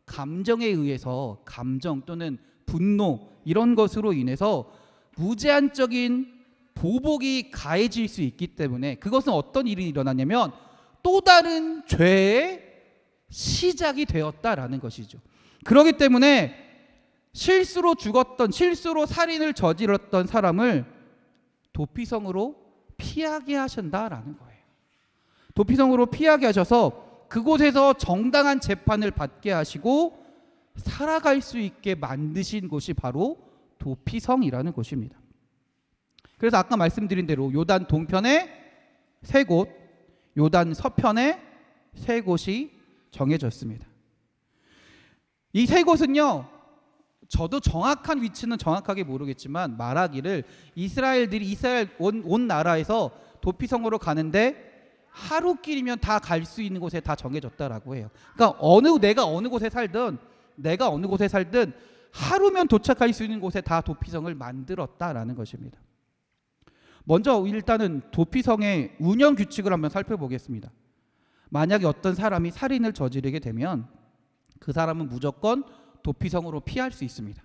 감정에 의해서, 감정 또는 분노 이런 것으로 인해서 무제한적인 보복이 가해질 수 있기 때문에 그것은 어떤 일이 일어나냐면 또 다른 죄의 시작이 되었다라는 것이죠. 그렇기 때문에 실수로 살인을 저질렀던 사람을 도피성으로 피하게 하신다라는 거예요. 도피성으로 피하게 하셔서 그곳에서 정당한 재판을 받게 하시고 살아갈 수 있게 만드신 곳이 바로 도피성이라는 곳입니다. 그래서 아까 말씀드린 대로 요단 동편에 세 곳, 요단 서편에 세 곳이 정해졌습니다. 이 세 곳은요, 저도 정확한 위치는 정확하게 모르겠지만 말하기를 이스라엘 온 나라에서 도피성으로 가는데 하루길이면 다 갈 수 있는 곳에 다 정해졌다라고 해요. 그러니까 내가 어느 곳에 살든 하루면 도착할 수 있는 곳에 다 도피성을 만들었다라는 것입니다. 먼저 일단은 도피성의 운영 규칙을 한번 살펴보겠습니다. 만약에 어떤 사람이 살인을 저지르게 되면 그 사람은 무조건 도피성으로 피할 수 있습니다.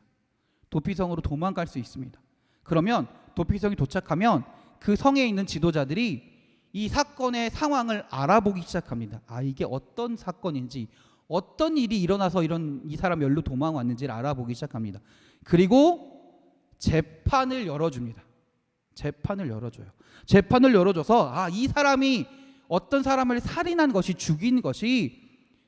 도피성으로 도망갈 수 있습니다. 그러면 도피성이 도착하면 그 성에 있는 지도자들이 이 사건의 상황을 알아보기 시작합니다. 이게 어떤 사건인지, 어떤 일이 일어나서 이 사람이 여기로 도망왔는지를 알아보기 시작합니다. 그리고 재판을 열어줍니다. 재판을 열어줘서 이 사람이 어떤 사람을 살인한 것이, 죽인 것이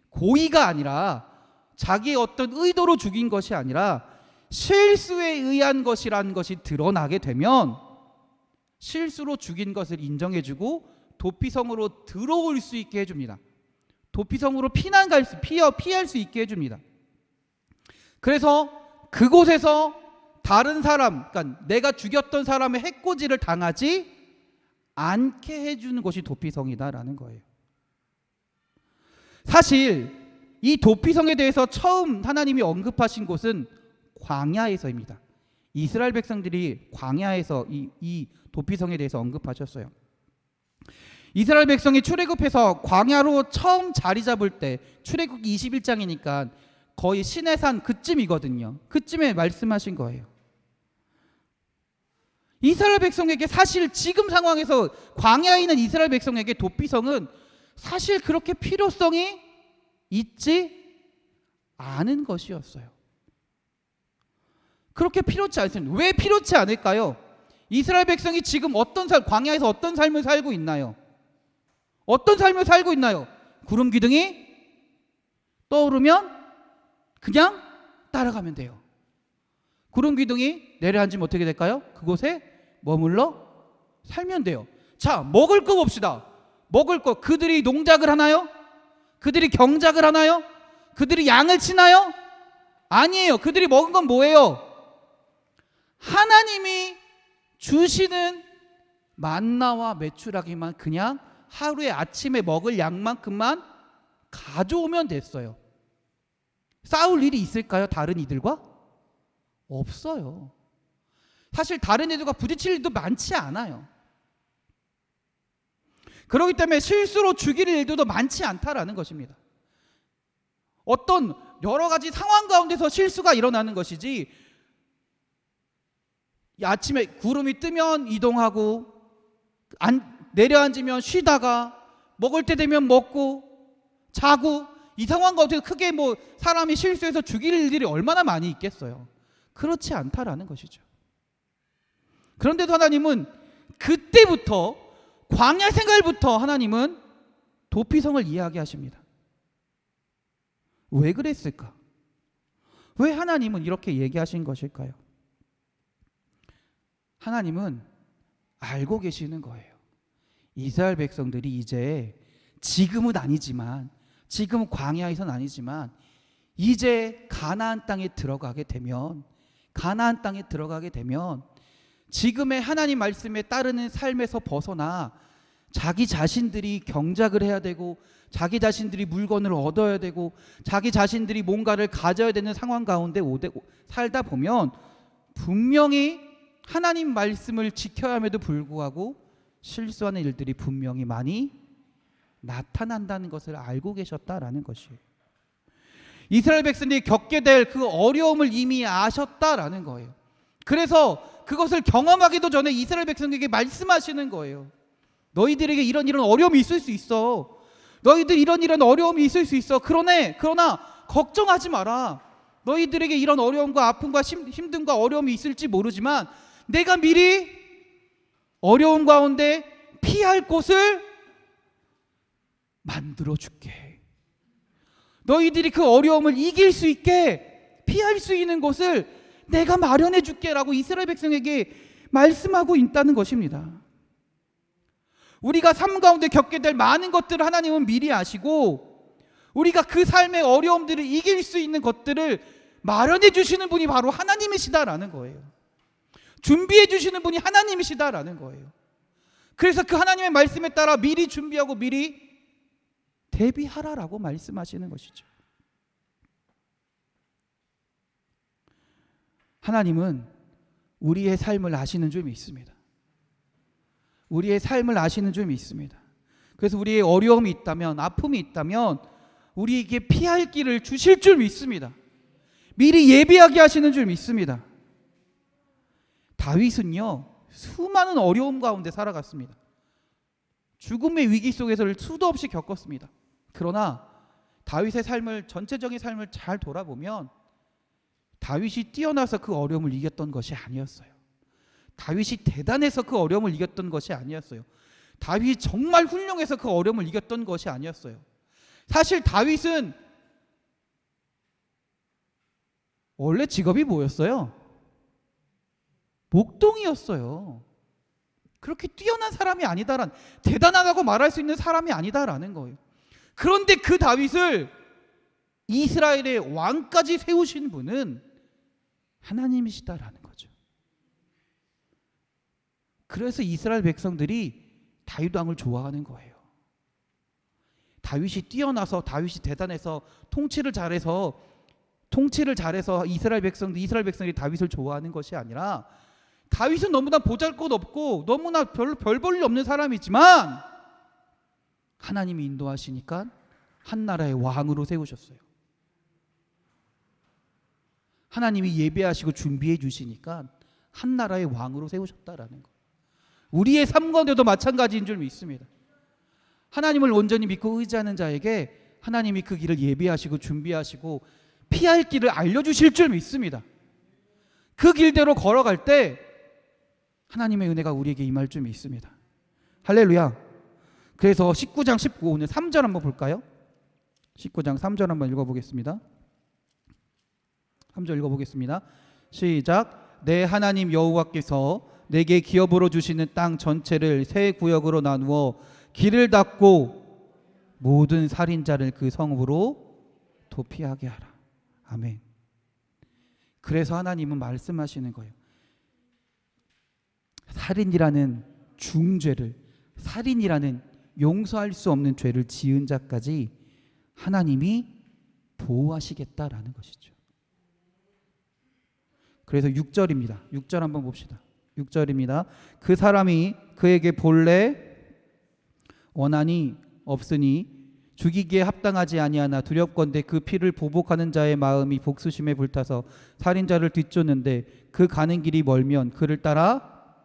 고의가 아니라 자기의 어떤 의도로 죽인 것이 아니라 실수에 의한 것이라는 것이 드러나게 되면 실수로 죽인 것을 인정해주고 도피성으로 들어올 수 있게 해줍니다. 도피성으로 피할 수 있게 해줍니다. 그래서 그곳에서 다른 사람, 그러니까 내가 죽였던 사람의 해코지를 당하지 않게 해주는 것이 도피성이다라는 거예요. 사실 이 도피성에 대해서 처음 하나님이 언급하신 곳은 광야에서입니다. 이스라엘 백성들이 광야에서 이 도피성에 대해서 언급하셨어요. 이스라엘 백성이 출애굽해서 광야로 처음 자리 잡을 때, 출애굽 21장이니까 거의 시내산 그쯤이거든요. 그쯤에 말씀하신 거예요. 이스라엘 백성에게 사실 지금 상황에서 광야에 있는 이스라엘 백성에게 도피성은 사실 그렇게 필요성이 있지 않은 것이었어요. 그렇게 필요치 않습니다. 왜 필요치 않을까요? 이스라엘 백성이 지금 광야에서 어떤 삶을 살고 있나요? 어떤 삶을 살고 있나요? 구름 기둥이 떠오르면 그냥 따라가면 돼요. 구름 기둥이 내려앉으면 어떻게 될까요? 그곳에 머물러 살면 돼요. 자, 먹을 거 봅시다. 먹을 거, 그들이 농작을 하나요? 그들이 경작을 하나요? 그들이 양을 치나요? 아니에요. 그들이 먹은 건 뭐예요? 하나님이 주시는 만나와 메추라기만 그냥 하루에 아침에 먹을 양만큼만 가져오면 됐어요. 싸울 일이 있을까요? 다른 이들과? 없어요. 사실 다른 이들과 부딪힐 일도 많지 않아요. 그렇기 때문에 실수로 죽일 일도 많지 않다라는 것입니다. 어떤 여러 가지 상황 가운데서 실수가 일어나는 것이지, 아침에 구름이 뜨면 이동하고 내려앉으면 쉬다가 먹을 때 되면 먹고 자고, 이 상황 가운데서 크게 사람이 실수해서 죽일 일들이 얼마나 많이 있겠어요. 그렇지 않다라는 것이죠. 그런데도 하나님은 그때부터, 광야 생활부터 하나님은 도피성을 이야기하십니다. 왜 그랬을까? 왜 하나님은 이렇게 얘기하신 것일까요? 하나님은 알고 계시는 거예요. 이스라엘 백성들이 이제, 지금은 아니지만, 지금 광야에서는 아니지만, 이제 가나안 땅에 들어가게 되면, 지금의 하나님 말씀에 따르는 삶에서 벗어나 자기 자신들이 경작을 해야 되고, 자기 자신들이 물건을 얻어야 되고, 자기 자신들이 뭔가를 가져야 되는 상황 가운데 살다 보면 분명히 하나님 말씀을 지켜야 함에도 불구하고 실수하는 일들이 분명히 많이 나타난다는 것을 알고 계셨다라는 것이에요. 이스라엘 백성들이 겪게 될 그 어려움을 이미 아셨다라는 거예요. 그래서 그것을 경험하기도 전에 이스라엘 백성들에게 말씀하시는 거예요. 너희들에게 이런 어려움이 있을 수 있어. 너희들 이런 어려움이 있을 수 있어. 그러나 걱정하지 마라. 너희들에게 이런 어려움과 아픔과 힘듦과 어려움이 있을지 모르지만 내가 미리 어려움 가운데 피할 곳을 만들어 줄게. 너희들이 그 어려움을 이길 수 있게 피할 수 있는 곳을 내가 마련해 줄게 라고 이스라엘 백성에게 말씀하고 있다는 것입니다. 우리가 삶 가운데 겪게 될 많은 것들을 하나님은 미리 아시고, 우리가 그 삶의 어려움들을 이길 수 있는 것들을 마련해 주시는 분이 바로 하나님이시다라는 거예요. 준비해 주시는 분이 하나님이시다라는 거예요. 그래서 그 하나님의 말씀에 따라 미리 준비하고 미리 대비하라라고 말씀하시는 것이죠. 하나님은 우리의 삶을 아시는 줄 믿습니다. 우리의 삶을 아시는 줄 믿습니다. 그래서 우리의 어려움이 있다면, 아픔이 있다면 우리에게 피할 길을 주실 줄 믿습니다. 미리 예비하게 하시는 줄 믿습니다. 다윗은요, 수많은 어려움 가운데 살아갔습니다. 죽음의 위기 속에서를 수도 없이 겪었습니다. 그러나 다윗의 삶을, 전체적인 삶을 잘 돌아보면 다윗이 뛰어나서 그 어려움을 이겼던 것이 아니었어요. 다윗이 대단해서 그 어려움을 이겼던 것이 아니었어요. 다윗이 정말 훌륭해서 그 어려움을 이겼던 것이 아니었어요. 사실 다윗은 원래 직업이 뭐였어요? 목동이었어요. 그렇게 뛰어난 사람이 아니다라는, 대단하다고 말할 수 있는 사람이 아니다라는 거예요. 그런데 그 다윗을 이스라엘의 왕까지 세우신 분은 하나님이시다라는 거죠. 그래서 이스라엘 백성들이 다윗 왕을 좋아하는 거예요. 다윗이 뛰어나서, 다윗이 대단해서, 통치를 잘해서 이스라엘 백성들이 다윗을 좋아하는 것이 아니라, 다윗은 너무나 보잘것없고 너무나 별 볼 일 없는 사람이지만 하나님이 인도하시니까 한 나라의 왕으로 세우셨어요. 하나님이 예배하시고 준비해 주시니까 한 나라의 왕으로 세우셨다라는 거. 우리의 삶 가운데도 마찬가지인 줄 믿습니다. 하나님을 온전히 믿고 의지하는 자에게 하나님이 그 길을 예비하시고 준비하시고 피할 길을 알려주실 줄 믿습니다. 그 길대로 걸어갈 때 하나님의 은혜가 우리에게 임할 줄 믿습니다. 할렐루야. 그래서 19장 19, 오늘 3절 한번 볼까요? 19장 3절 한번 읽어보겠습니다. 3절 읽어보겠습니다. 시작. 내 하나님 여호와께서 내게 기업으로 주시는 땅 전체를 세 구역으로 나누어 길을 닫고 모든 살인자를 그 성읍으로 도피하게 하라. 아멘. 그래서 하나님은 말씀하시는 거예요. 살인이라는 중죄를, 살인이라는 용서할 수 없는 죄를 지은 자까지 하나님이 보호하시겠다라는 것이죠. 그래서 6절입니다. 6절 한번 봅시다. 6절입니다. 그 사람이 그에게 본래 원한이 없으니 죽이기에 합당하지 아니하나 두렵건대 그 피를 보복하는 자의 마음이 복수심에 불타서 살인자를 뒤쫓는데 그 가는 길이 멀면 그를 따라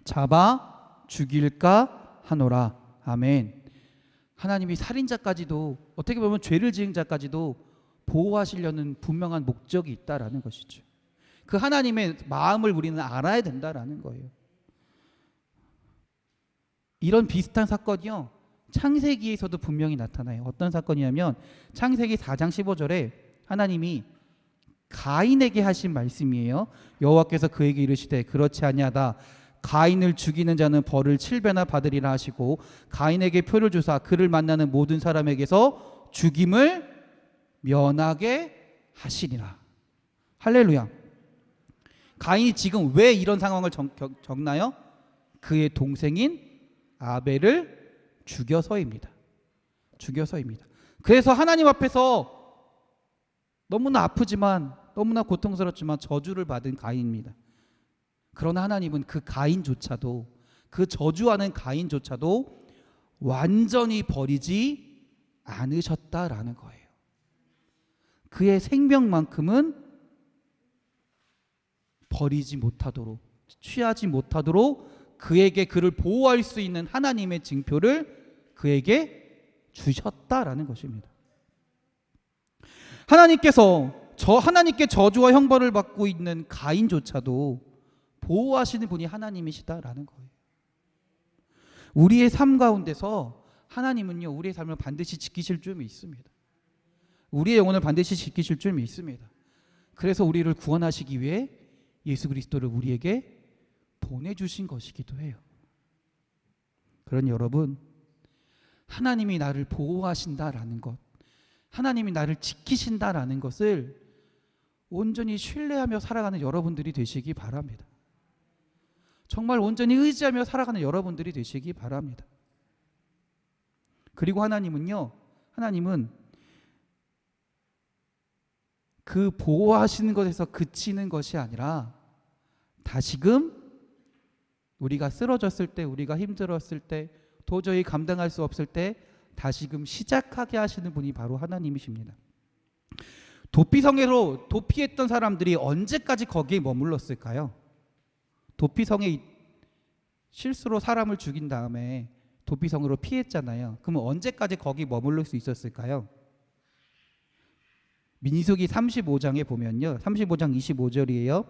잡아 죽일까 하노라. 아멘. 하나님이 살인자까지도, 어떻게 보면 죄를 지은 자까지도 보호하시려는 분명한 목적이 있다라는 것이죠. 그 하나님의 마음을 우리는 알아야 된다라는 거예요. 이런 비슷한 사건이요, 창세기에서도 분명히 나타나요. 어떤 사건이냐면 창세기 4장 15절에 하나님이 가인에게 하신 말씀이에요. 여호와께서 그에게 이르시되 그렇지 아니하다. 가인을 죽이는 자는 벌을 7배나 받으리라 하시고 가인에게 표를 주사 그를 만나는 모든 사람에게서 죽임을 면하게 하시니라. 할렐루야. 가인이 지금 왜 이런 상황을 겪나요? 그의 동생인 아벨을 죽여서입니다. 죽여서입니다. 그래서 하나님 앞에서 너무나 아프지만 너무나 고통스럽지만 저주를 받은 가인입니다. 그러나 하나님은 그 가인조차도, 그 저주하는 가인조차도 완전히 버리지 않으셨다라는 거예요. 그의 생명만큼은 버리지 못하도록, 취하지 못하도록 그에게 그를 보호할 수 있는 하나님의 징표를 그에게 주셨다라는 것입니다. 하나님께 저주와 형벌을 받고 있는 가인조차도 보호하시는 분이 하나님이시다라는 거예요. 우리의 삶 가운데서 하나님은요, 우리의 삶을 반드시 지키실 줄 믿습니다. 우리의 영혼을 반드시 지키실 줄 믿습니다. 그래서 우리를 구원하시기 위해 예수 그리스도를 우리에게 보내주신 것이기도 해요. 그러니 여러분, 하나님이 나를 보호하신다라는 것, 하나님이 나를 지키신다라는 것을 온전히 신뢰하며 살아가는 여러분들이 되시기 바랍니다. 정말 온전히 의지하며 살아가는 여러분들이 되시기 바랍니다. 그리고 하나님은 그 보호하시는 것에서 그치는 것이 아니라 다시금 우리가 쓰러졌을 때, 우리가 힘들었을 때, 도저히 감당할 수 없을 때 다시금 시작하게 하시는 분이 바로 하나님이십니다. 도피성으로 도피했던 사람들이 언제까지 거기에 머물렀을까요? 도피성에 실수로 사람을 죽인 다음에 도피성으로 피했잖아요. 그러면 언제까지 거기 머무를 수 있었을까요? 민수기 35장에 보면요, 35장 25절이에요.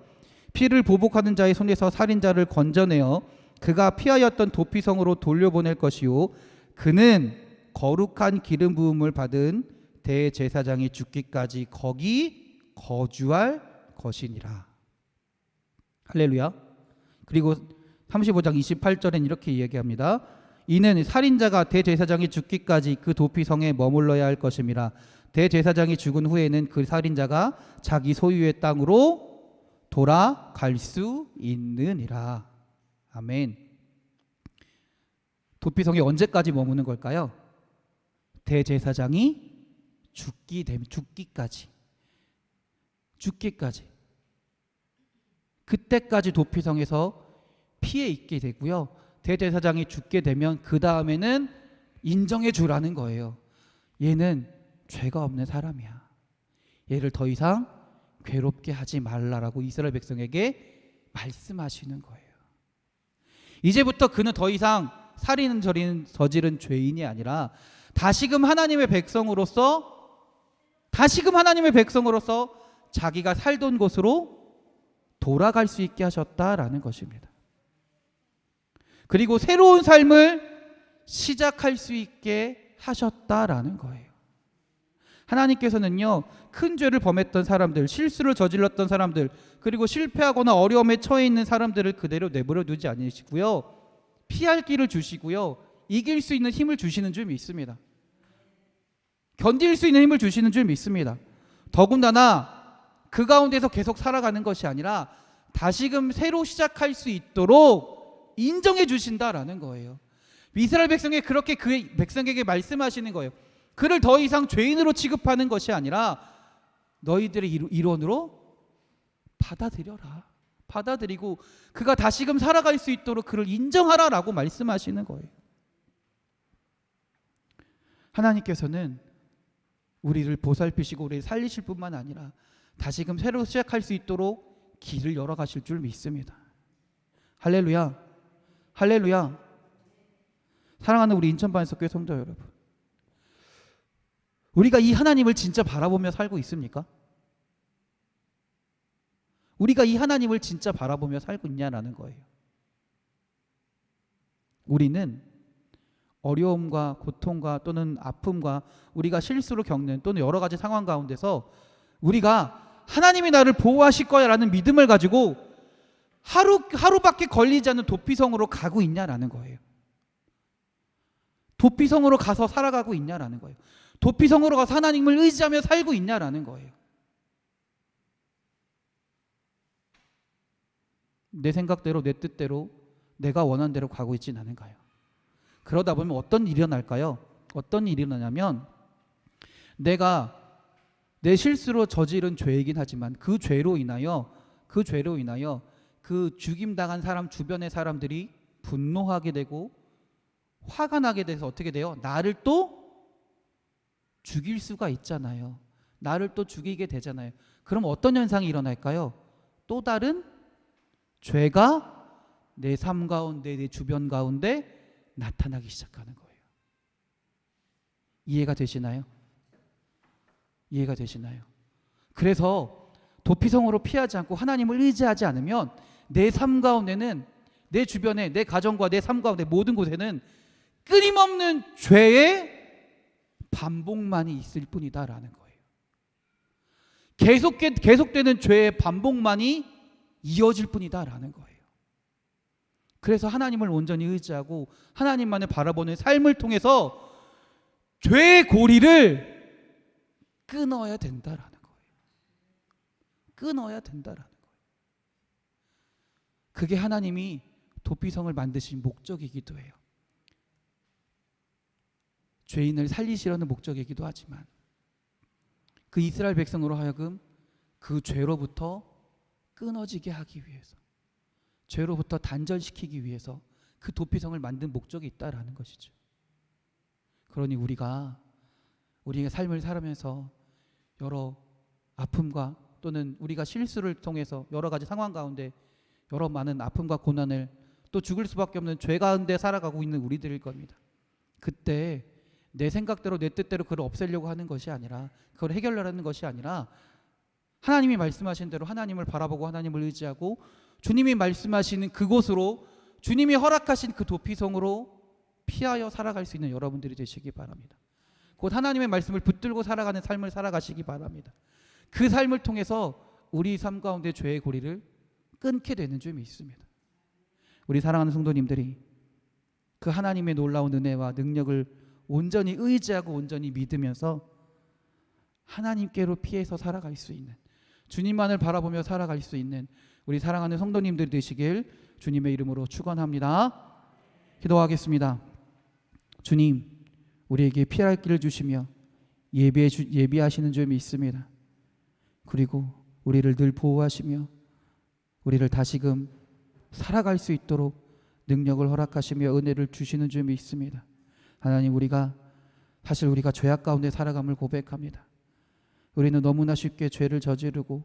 피를 보복하는 자의 손에서 살인자를 건져내어 그가 피하였던 도피성으로 돌려보낼 것이요 그는 거룩한 기름 부음을 받은 대제사장이 죽기까지 거기 거주할 것이니라. 할렐루야. 그리고 35장 28절엔 이렇게 이야기합니다. 이는 살인자가 대제사장이 죽기까지 그 도피성에 머물러야 할 것임이라. 대제사장이 죽은 후에는 그 살인자가 자기 소유의 땅으로 돌아갈 수 있느니라. 아멘. 도피성에 언제까지 머무는 걸까요? 대제사장이 죽기까지. 그때까지 도피성에서 피해 있게 되고요. 대제사장이 죽게 되면 그 다음에는 인정해 주라는 거예요. 얘는 죄가 없는 사람이야. 얘를 더 이상 괴롭게 하지 말라라고 이스라엘 백성에게 말씀하시는 거예요. 이제부터 그는 더 이상 살인 저지른 죄인이 아니라 다시금 하나님의 백성으로서 자기가 살던 곳으로 돌아갈 수 있게 하셨다라는 것입니다. 그리고 새로운 삶을 시작할 수 있게 하셨다라는 거예요. 하나님께서는요, 큰 죄를 범했던 사람들, 실수를 저질렀던 사람들, 그리고 실패하거나 어려움에 처해 있는 사람들을 그대로 내버려 두지 않으시고요, 피할 길을 주시고요, 이길 수 있는 힘을 주시는 줄 믿습니다. 견딜 수 있는 힘을 주시는 줄 믿습니다. 더군다나 그 가운데서 계속 살아가는 것이 아니라 다시금 새로 시작할 수 있도록 인정해 주신다라는 거예요. 이스라엘 백성에 그렇게 그 백성에게 말씀하시는 거예요. 그를 더 이상 죄인으로 취급하는 것이 아니라 너희들의 일원으로 받아들여라. 받아들이고 그가 다시금 살아갈 수 있도록 그를 인정하라라고 말씀하시는 거예요. 하나님께서는 우리를 보살피시고 우리를 살리실 뿐만 아니라 다시금 새로 시작할 수 있도록 길을 열어가실 줄 믿습니다. 할렐루야, 할렐루야. 사랑하는 우리 인천반석교회 성도 여러분, 우리가 이 하나님을 진짜 바라보며 살고 있습니까? 우리가 이 하나님을 진짜 바라보며 살고 있냐라는 거예요. 우리는 어려움과 고통과 또는 아픔과 우리가 실수로 겪는 또는 여러 가지 상황 가운데서 우리가 하나님이 나를 보호하실 거야 라는 믿음을 가지고 하루밖에 걸리지 않는 도피성으로 가고 있냐라는 거예요. 도피성으로 가서 살아가고 있냐라는 거예요. 도피성으로 가서 하나님을 의지하며 살고 있냐라는 거예요. 내 생각대로 내 뜻대로 내가 원하는 대로 가고 있진 않은가요? 그러다 보면 어떤 일이 일어날까요? 어떤 일이 일어나냐면 내가 내 실수로 저지른 죄이긴 하지만 그 죄로 인하여 그 죽임당한 사람 주변의 사람들이 분노하게 되고 화가 나게 돼서 어떻게 돼요? 나를 또 죽일 수가 있잖아요. 나를 또 죽이게 되잖아요. 그럼 어떤 현상이 일어날까요? 또 다른 죄가 내 삶 가운데 내 주변 가운데 나타나기 시작하는 거예요. 이해가 되시나요? 이해가 되시나요? 그래서 도피성으로 피하지 않고 하나님을 의지하지 않으면 내 삶 가운데는 내 주변에 내 가정과 내 삶 가운데 모든 곳에는 끊임없는 죄의 반복만이 있을 뿐이다라는 거예요. 계속되는 죄의 반복만이 이어질 뿐이다라는 거예요. 그래서 하나님을 온전히 의지하고 하나님만을 바라보는 삶을 통해서 죄의 고리를 끊어야 된다라는 거예요. 끊어야 된다라는 거예요. 그게 하나님이 도피성을 만드신 목적이기도 해요. 죄인을 살리시려는 목적이기도 하지만 그 이스라엘 백성으로 하여금 그 죄로부터 끊어지게 하기 위해서, 죄로부터 단절시키기 위해서 그 도피성을 만든 목적이 있다라는 것이죠. 그러니 우리가 우리의 삶을 살아면서 여러 아픔과 또는 우리가 실수를 통해서 여러 가지 상황 가운데 여러 많은 아픔과 고난을 또 죽을 수밖에 없는 죄 가운데 살아가고 있는 우리들일 겁니다. 그때 내 생각대로 내 뜻대로 그걸 없애려고 하는 것이 아니라, 그걸 해결하려는 것이 아니라 하나님이 말씀하신 대로 하나님을 바라보고 하나님을 의지하고 주님이 말씀하시는 그곳으로, 주님이 허락하신 그 도피성으로 피하여 살아갈 수 있는 여러분들이 되시기 바랍니다. 곧 하나님의 말씀을 붙들고 살아가는 삶을 살아가시기 바랍니다. 그 삶을 통해서 우리 삶 가운데 죄의 고리를 끊게 되는 줄 믿습니다. 우리 사랑하는 성도님들이 그 하나님의 놀라운 은혜와 능력을 온전히 의지하고 온전히 믿으면서 하나님께로 피해서 살아갈 수 있는, 주님만을 바라보며 살아갈 수 있는 우리 사랑하는 성도님들이 되시길 주님의 이름으로 축원합니다. 기도하겠습니다. 주님, 우리에게 피할 길을 주시며 예비하시는 줄 믿습니다. 그리고 우리를 늘 보호하시며 우리를 다시금 살아갈 수 있도록 능력을 허락하시며 은혜를 주시는 줄 믿습니다. 하나님, 사실 우리가 죄악 가운데 살아감을 고백합니다. 우리는 너무나 쉽게 죄를 저지르고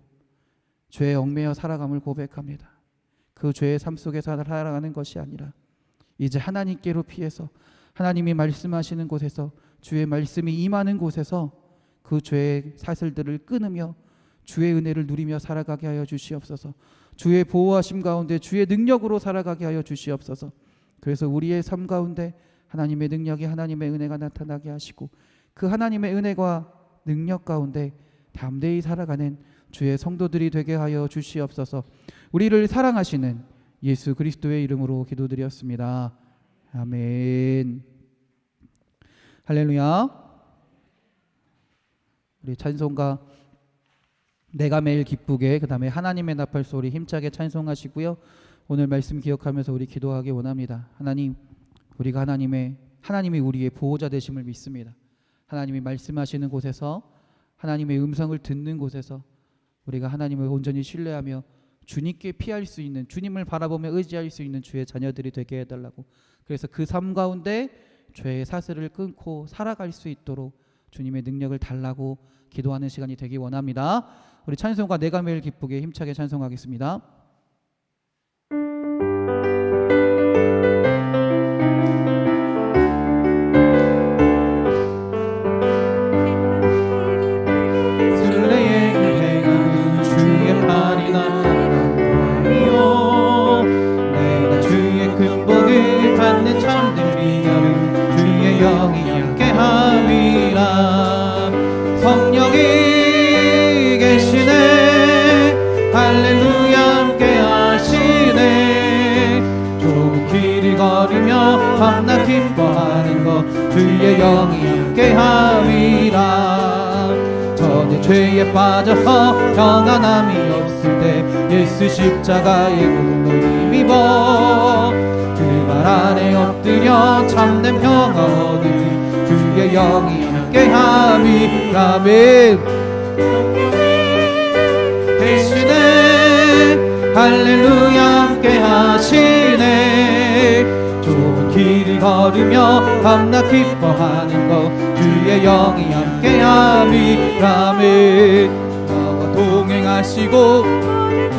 죄에 얽매여 살아감을 고백합니다. 그 죄의 삶 속에서 살아가는 것이 아니라 이제 하나님께로 피해서 하나님이 말씀하시는 곳에서, 주의 말씀이 임하는 곳에서 그 죄의 사슬들을 끊으며 주의 은혜를 누리며 살아가게 하여 주시옵소서. 주의 보호하심 가운데 주의 능력으로 살아가게 하여 주시옵소서. 그래서 우리의 삶 가운데 하나님의 능력이, 하나님의 은혜가 나타나게 하시고 그 하나님의 은혜와 능력 가운데 담대히 살아가는 주의 성도들이 되게 하여 주시옵소서. 우리를 사랑하시는 예수 그리스도의 이름으로 기도드렸습니다. 아멘. 할렐루야. 우리 찬송가 내가 매일 기쁘게, 그 다음에 하나님의 나팔 소리 힘차게 찬송하시고요. 오늘 말씀 기억하면서 우리 기도하기 원합니다. 하나님, 우리가 하나님이 우리의 보호자 되심을 믿습니다. 하나님이 말씀하시는 곳에서, 하나님의 음성을 듣는 곳에서 우리가 하나님을 온전히 신뢰하며 주님께 피할 수 있는, 주님을 바라보며 의지할 수 있는 주의 자녀들이 되게 해달라고. 그래서 그 삶 가운데 죄의 사슬을 끊고 살아갈 수 있도록 주님의 능력을 달라고 기도하는 시간이 되기 원합니다. 우리 찬송가 내가 매일 기쁘게 힘차게 찬송하겠습니다. 성령이 계시네 할렐루야 함께 하시네 좁은 길을 걸으며 밤낮 기뻐하는 것 주의 영이 함께 함이라 전에 죄에 빠져서 평안함이 없을 때 예수 십자가의 공로 힘입어 그 말 안에 엎드려 참된 평화 얻으니 주의 영이 함께함이 아멘 대신에 할렐루야 함께하시네 좁은 길을 걸으며 밤낮 기뻐하는 것 주의 영이 함께함이 아멘 나와 동행하시고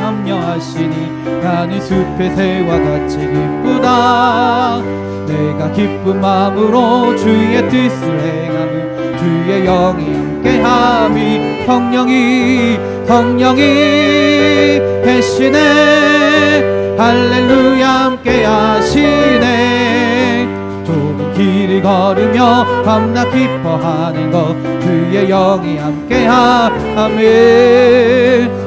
합력하시니 나는 숲의 새와 같이 기쁘다 내가 기쁜 마음으로 주의 뜻을 행하며 주의 영이 함께함이 성령이 계시네 할렐루야 함께하시네 좁은 길을 걸으며 밤낮 기뻐하는 것 주의 영이 함께하네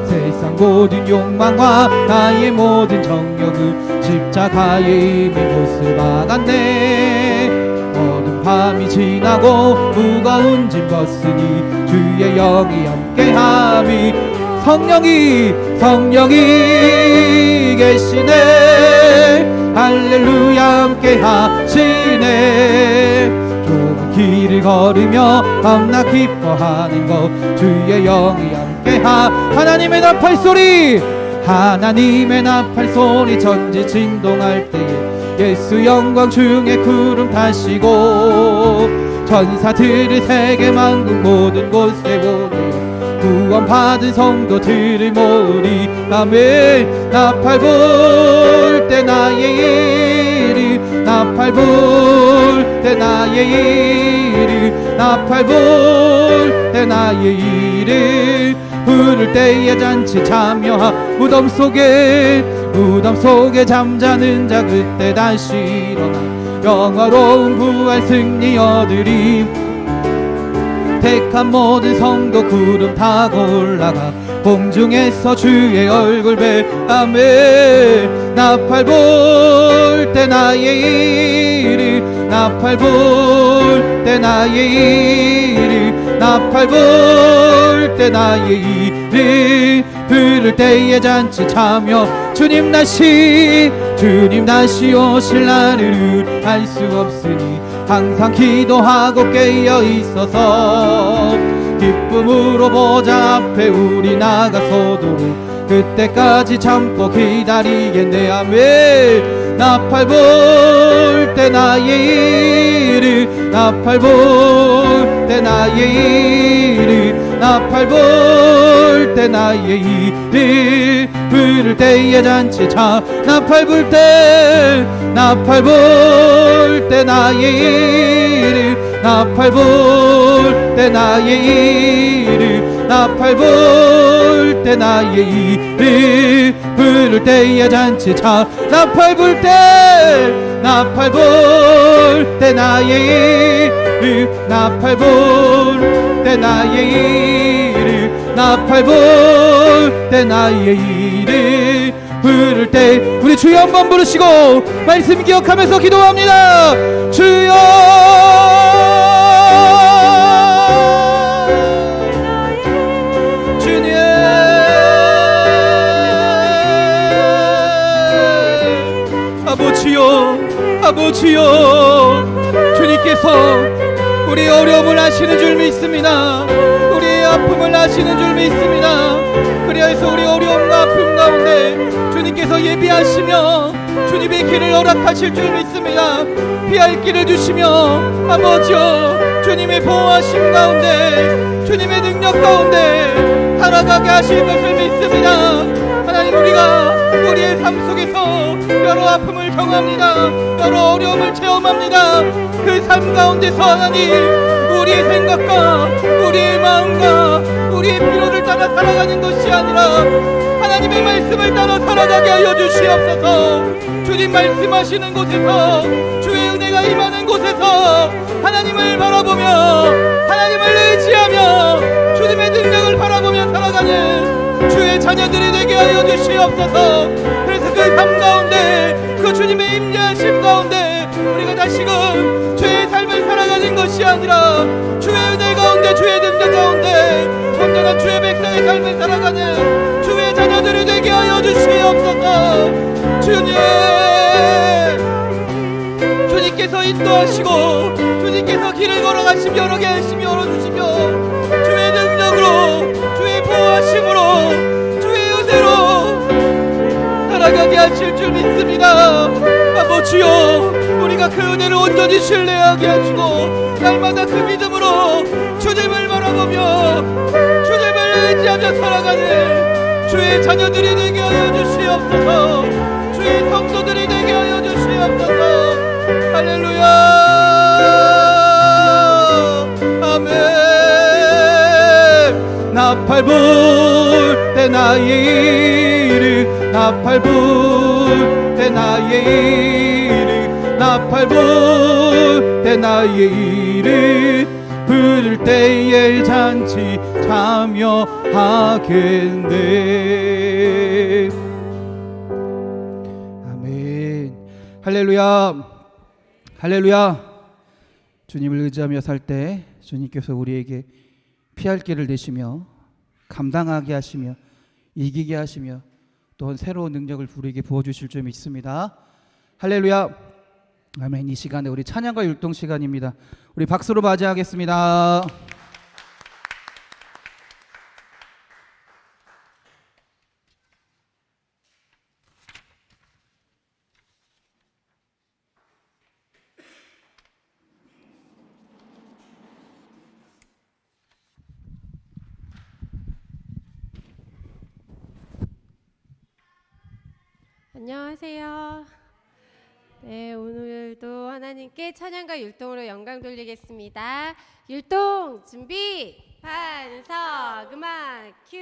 세상 모든 욕망과 나의 모든 정욕을 십자가에 이미 못을 박았네 어두운 밤이 지나고 무거운 짐 벗으니 주의 영이 함께함이 성령이 계시네 할렐루야 함께하시네 좁은 길을 걸으며 밤낮 기뻐하는 것 주의 영이 하나님의 나팔소리 하나님의 나팔소리 전지 진동할 때에 예수 영광 중에 구름 타시고 천사들을 세계 만국 모든 곳에 보내어 구원받은 성도들을 모으리 아멘 나팔 불 때 나의 이름 나팔 불 때 나의 이름 나팔 불 때 나의 이름 부를 때에 잔치 참여하 무덤 속에 잠자는 자 그때 다시 일어나 영화로운 부활 승리 얻으림 택한 모든 성도 구름 타고 올라가 공중에서 주의 얼굴 뵈 아멘 나팔 불 때 나의 이름 나팔 불 때 나의 이름 나팔 불 때 나의 이름 부를 때에 잔치 참여 주님 다시 오실 날을 알 수 없으니 항상 기도하고 깨어 있어서 기쁨으로 보좌 앞에 우리 나가서도록 그때까지 참고 기다리겠네 아멘 나팔 불 때 나의 이름 나팔 불 때 나의 이름 나팔 불 때 나의 이름 부를 때에 잔치 참 나팔 불 때 나의 이름 나팔 불 때 나의 이름 나팔 불 때 나의 이름 부를 때에 잔치 참 나팔 불 때 나의 이름 나팔 불 때 나의 이름 나팔 불 때 나의 이름 부를 때 우리 주여 한번 부르시고 말씀 기억하면서 기도합니다 주여 주님 아버지여 아버지여, 주님께서 우리 어려움을 아시는 줄 믿습니다. 우리의 아픔을 아시는 줄 믿습니다. 그리하여서 우리 어려움과 아픔 가운데 주님께서 예비하시며 주님의 길을 허락하실 줄 믿습니다. 피할 길을 주시며 아버지여, 주님의 보호하심 가운데 주님의 능력 가운데 살아가게 하실 것을 믿습니다. 하나님, 우리가 우리의 삶 속에서 여러 아픔을 경험합니다. 여러 어려움을 체험합니다. 그 삶 가운데서 하나님, 우리의 생각과 우리의 마음과 우리의 필요를 따라 살아가는 것이 아니라 하나님의 말씀을 따라 살아가게 하여 주시옵소서. 주님 말씀하시는 곳에서, 주의 은혜가 임하는 곳에서 하나님을 바라보며 하나님을 의지하며 주님의 능력을 바라보며 살아가는 주의 자녀들이 되게 하여 주시옵소서. 그래서 그 삶 가운데, 그 주님의 임재하심 가운데 우리가 다시금 주의 삶을 살아가는 것이 아니라 주의 은혜 가운데, 주의 능력 가운데 온전한 주의 백성의 삶을 살아가는 주의 자녀들이 되게 하여 주시옵소서. 주님께서 인도하시고 주님께서 길을 걸어가시며 여러 개 열심히 열어주시며 주의 능력으로, 주의 보호하심으로, 주의 은혜로 살아가게 하실 줄 믿습니다. 아버지여, 우리가 그 은혜를 온전히 신뢰하게 하시고 날마다 그 믿음으로 주님을 바라보며 주님을 의지하며 살아가는 주의 자녀들이 되게 하여 주시옵소서. 주의 성도들이 되게 하여 주시옵소서. 할렐루야. 아멘. 나팔 불 때 나의 이름, 나팔 불 때 나의 이름, 나팔 불 때 나의 이름, 부를 때에 잔치 참여하겠네. 아멘. 할렐루야. 할렐루야. 주님을 의지하며 살 때 주님께서 우리에게 피할 길을 내시며 감당하게 하시며 이기게 하시며 또한 새로운 능력을 우리에게 부어주실 줄 믿습니다. 할렐루야. 아멘. 이 시간에 우리 찬양과 율동 시간입니다. 우리 박수로 맞이하겠습니다. 안녕하세요. 네, 오늘도 하나님께 찬양과 율동으로 영광 돌리겠습니다. 율동 준비, 반석, 음악 큐.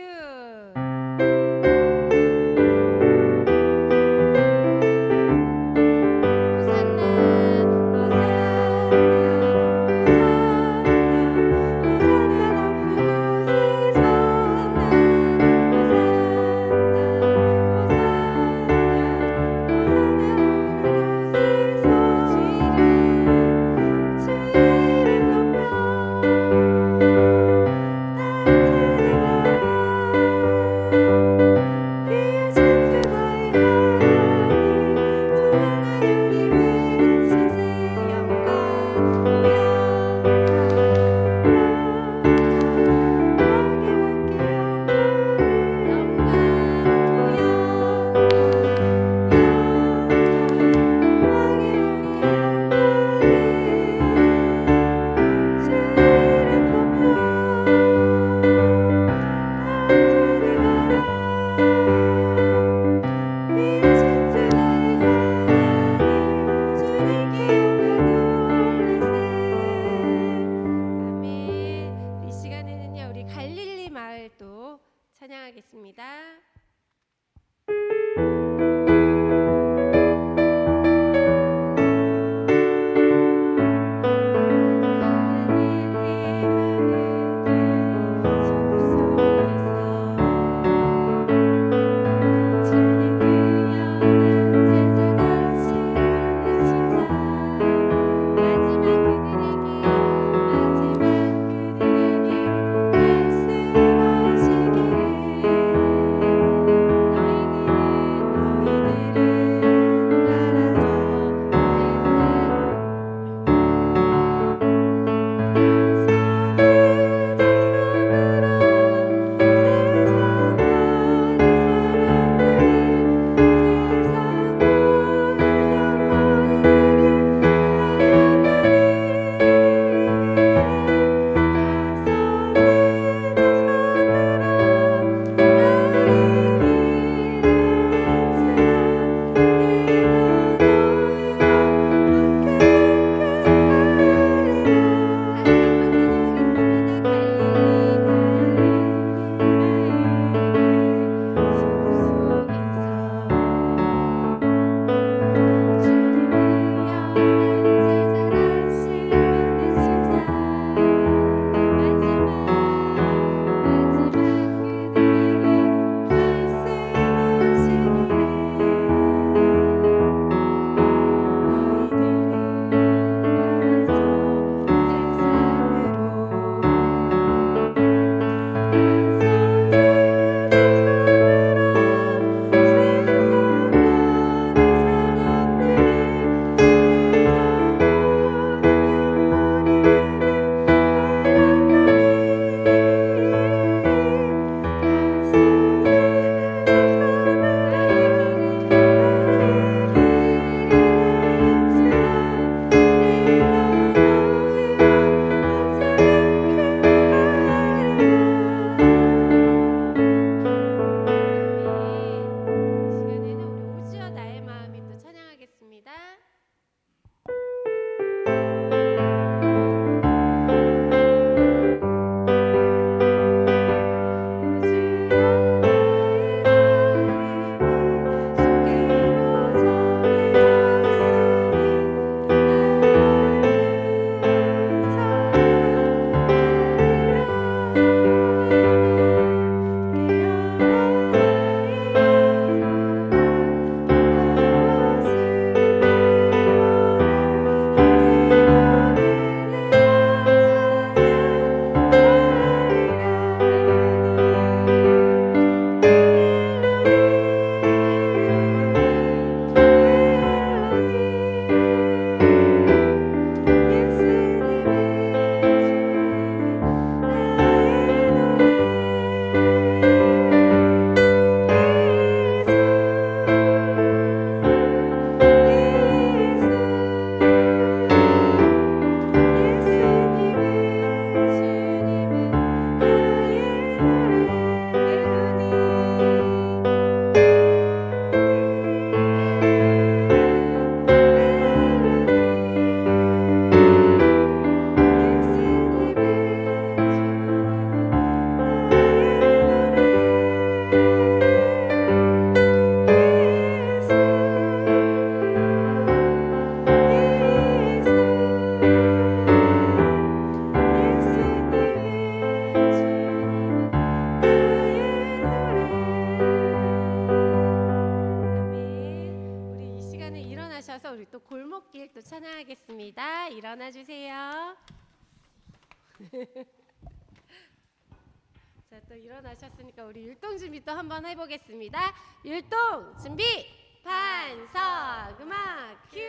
찬양하겠습니다. 또 찬양하겠습니다. 일어나 주세요. 자, 또 일어나셨으니까 우리 율동 준비 또 한번 해보겠습니다. 율동 준비 반석 음악 큐.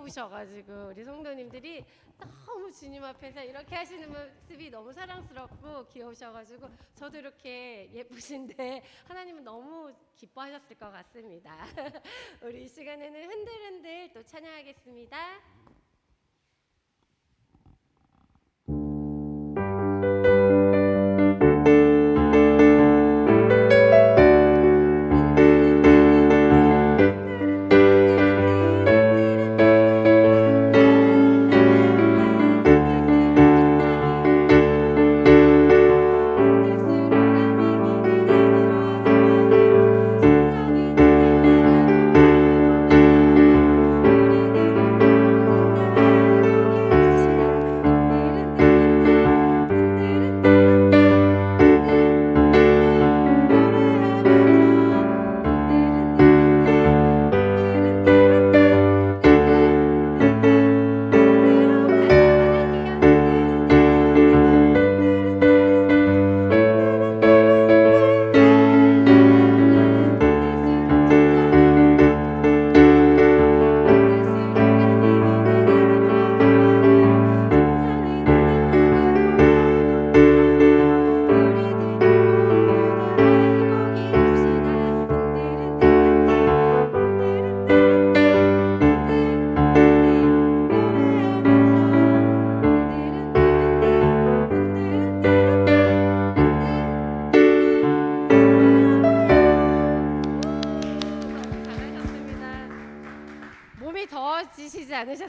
귀여우셔가지고 우리 성도님들이 너무 주님 앞에서 이렇게 하시는 모습이 너무 사랑스럽고 귀여우셔가지고 저도 이렇게 예쁘신데 하나님은 너무 기뻐하셨을 것 같습니다. 우리 이 시간에는 흔들흔들 또 찬양하겠습니다.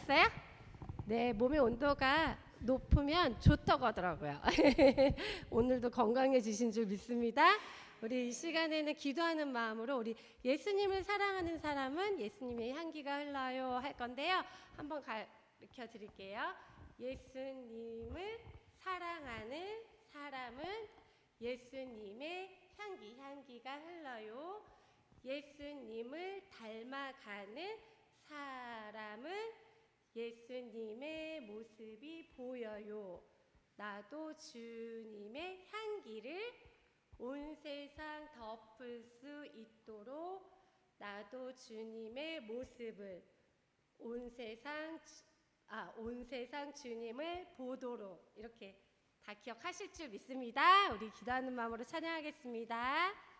느끼셨어요? 네, 몸의 온도가 높으면 좋다고 하더라고요. 오늘도 건강해지신 줄 믿습니다. 우리 이 시간에는 기도하는 마음으로 우리 예수님을 사랑하는 사람은 예수님의 향기가 흘러요 할 건데요. 한번 가르쳐 드릴게요. 예수님을 사랑하는 사람은 예수님의 향기가 흘러요. 예수님을 닮아가는 사람은 예수님의 모습이 보여요. 나도 주님의 향기를 온 세상 덮을 수 있도록 나도 주님의 모습을 온 세상 주님을 보도록 이렇게 다 기억하실 줄 믿습니다. 우리 기도하는 마음으로 찬양하겠습니다.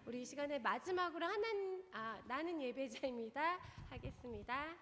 우리 이 시간에 마지막으로 나는 예배자입니다 하겠습니다.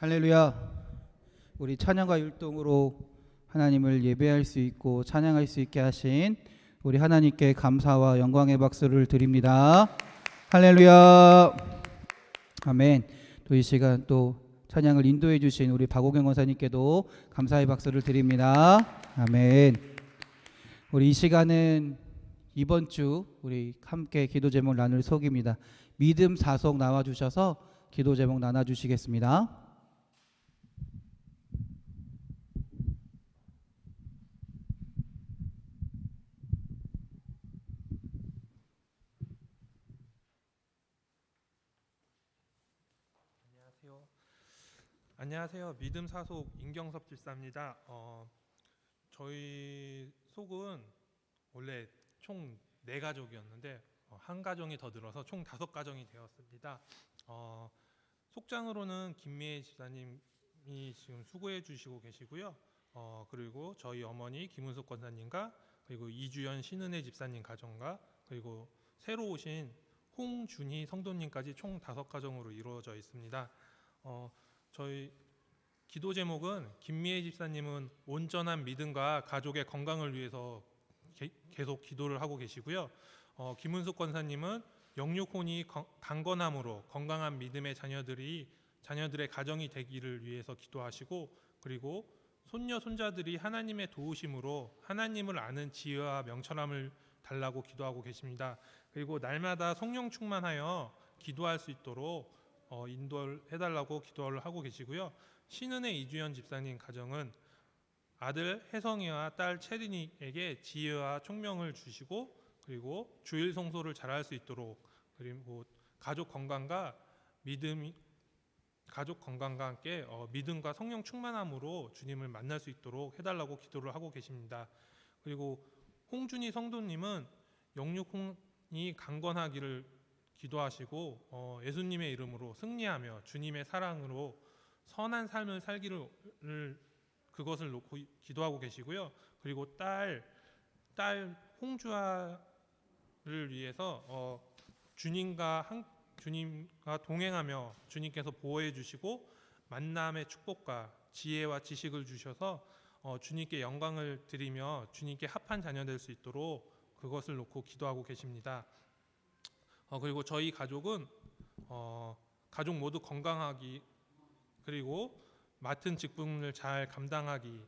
할렐루야. 우리 찬양과 율동으로 하나님을 예배할 수 있고 찬양할 수 있게 하신 우리 하나님께 감사와 영광의 박수를 드립니다. 할렐루야. 아멘. 또 이 시간 또 찬양을 인도해 주신 우리 박오경 원사님께도 감사의 박수를 드립니다. 아멘. 우리 이 시간은 이번 주 우리 함께 기도 제목 나눌 속입니다. 믿음 사속 나와 주셔서 기도 제목 나눠 주시겠습니다. 안녕하세요. 믿음 사속 임경섭 집사입니다. 저희 속은 원래 총 4가족이었는데 한 가정이 더 늘어서 총 5가정이 되었습니다. 속장으로는 김미애 집사님이 지금 수고해 주시고 계시고요. 그리고 저희 어머니 김은숙 권사님과 그리고 이주연 신은혜 집사님 가정과 그리고 새로 오신 홍준희 성도님까지 총 5가정으로 이루어져 있습니다. 저희 기도 제목은 김미애 집사님은 온전한 믿음과 가족의 건강을 위해서 계속 기도를 하고 계시고요. 김은숙 권사님은 영육혼이 강건함으로 건강한 믿음의 자녀들의 가정이 되기를 위해서 기도하시고, 그리고 손녀 손자들이 하나님의 도우심으로 하나님을 아는 지혜와 명철함을 달라고 기도하고 계십니다. 그리고 날마다 성령 충만하여 기도할 수 있도록 인도를 해달라고 기도를 하고 계시고요. 신은혜 이주연 집사님 가정은 아들 혜성이와 딸 채린이에게 지혜와 총명을 주시고, 그리고 주일 성소를 잘할 수 있도록, 그리고 가족 건강과 함께 믿음과 성령 충만함으로 주님을 만날 수 있도록 해달라고 기도를 하고 계십니다. 그리고 홍준희 성도님은 영육혼이 강건하기를 기도하시고 예수님의 이름으로 승리하며 주님의 사랑으로 선한 삶을 살기를 그것을 놓고 기도하고 계시고요. 그리고 딸 홍주아를 위해서 주님과 동행하며 주님께서 보호해 주시고 만남의 축복과 지혜와 지식을 주셔서 주님께 영광을 드리며 주님께 합한 자녀 될 수 있도록 그것을 놓고 기도하고 계십니다. 그리고 저희 가족은 가족 모두 건강하기, 그리고 맡은 직분을 잘 감당하기,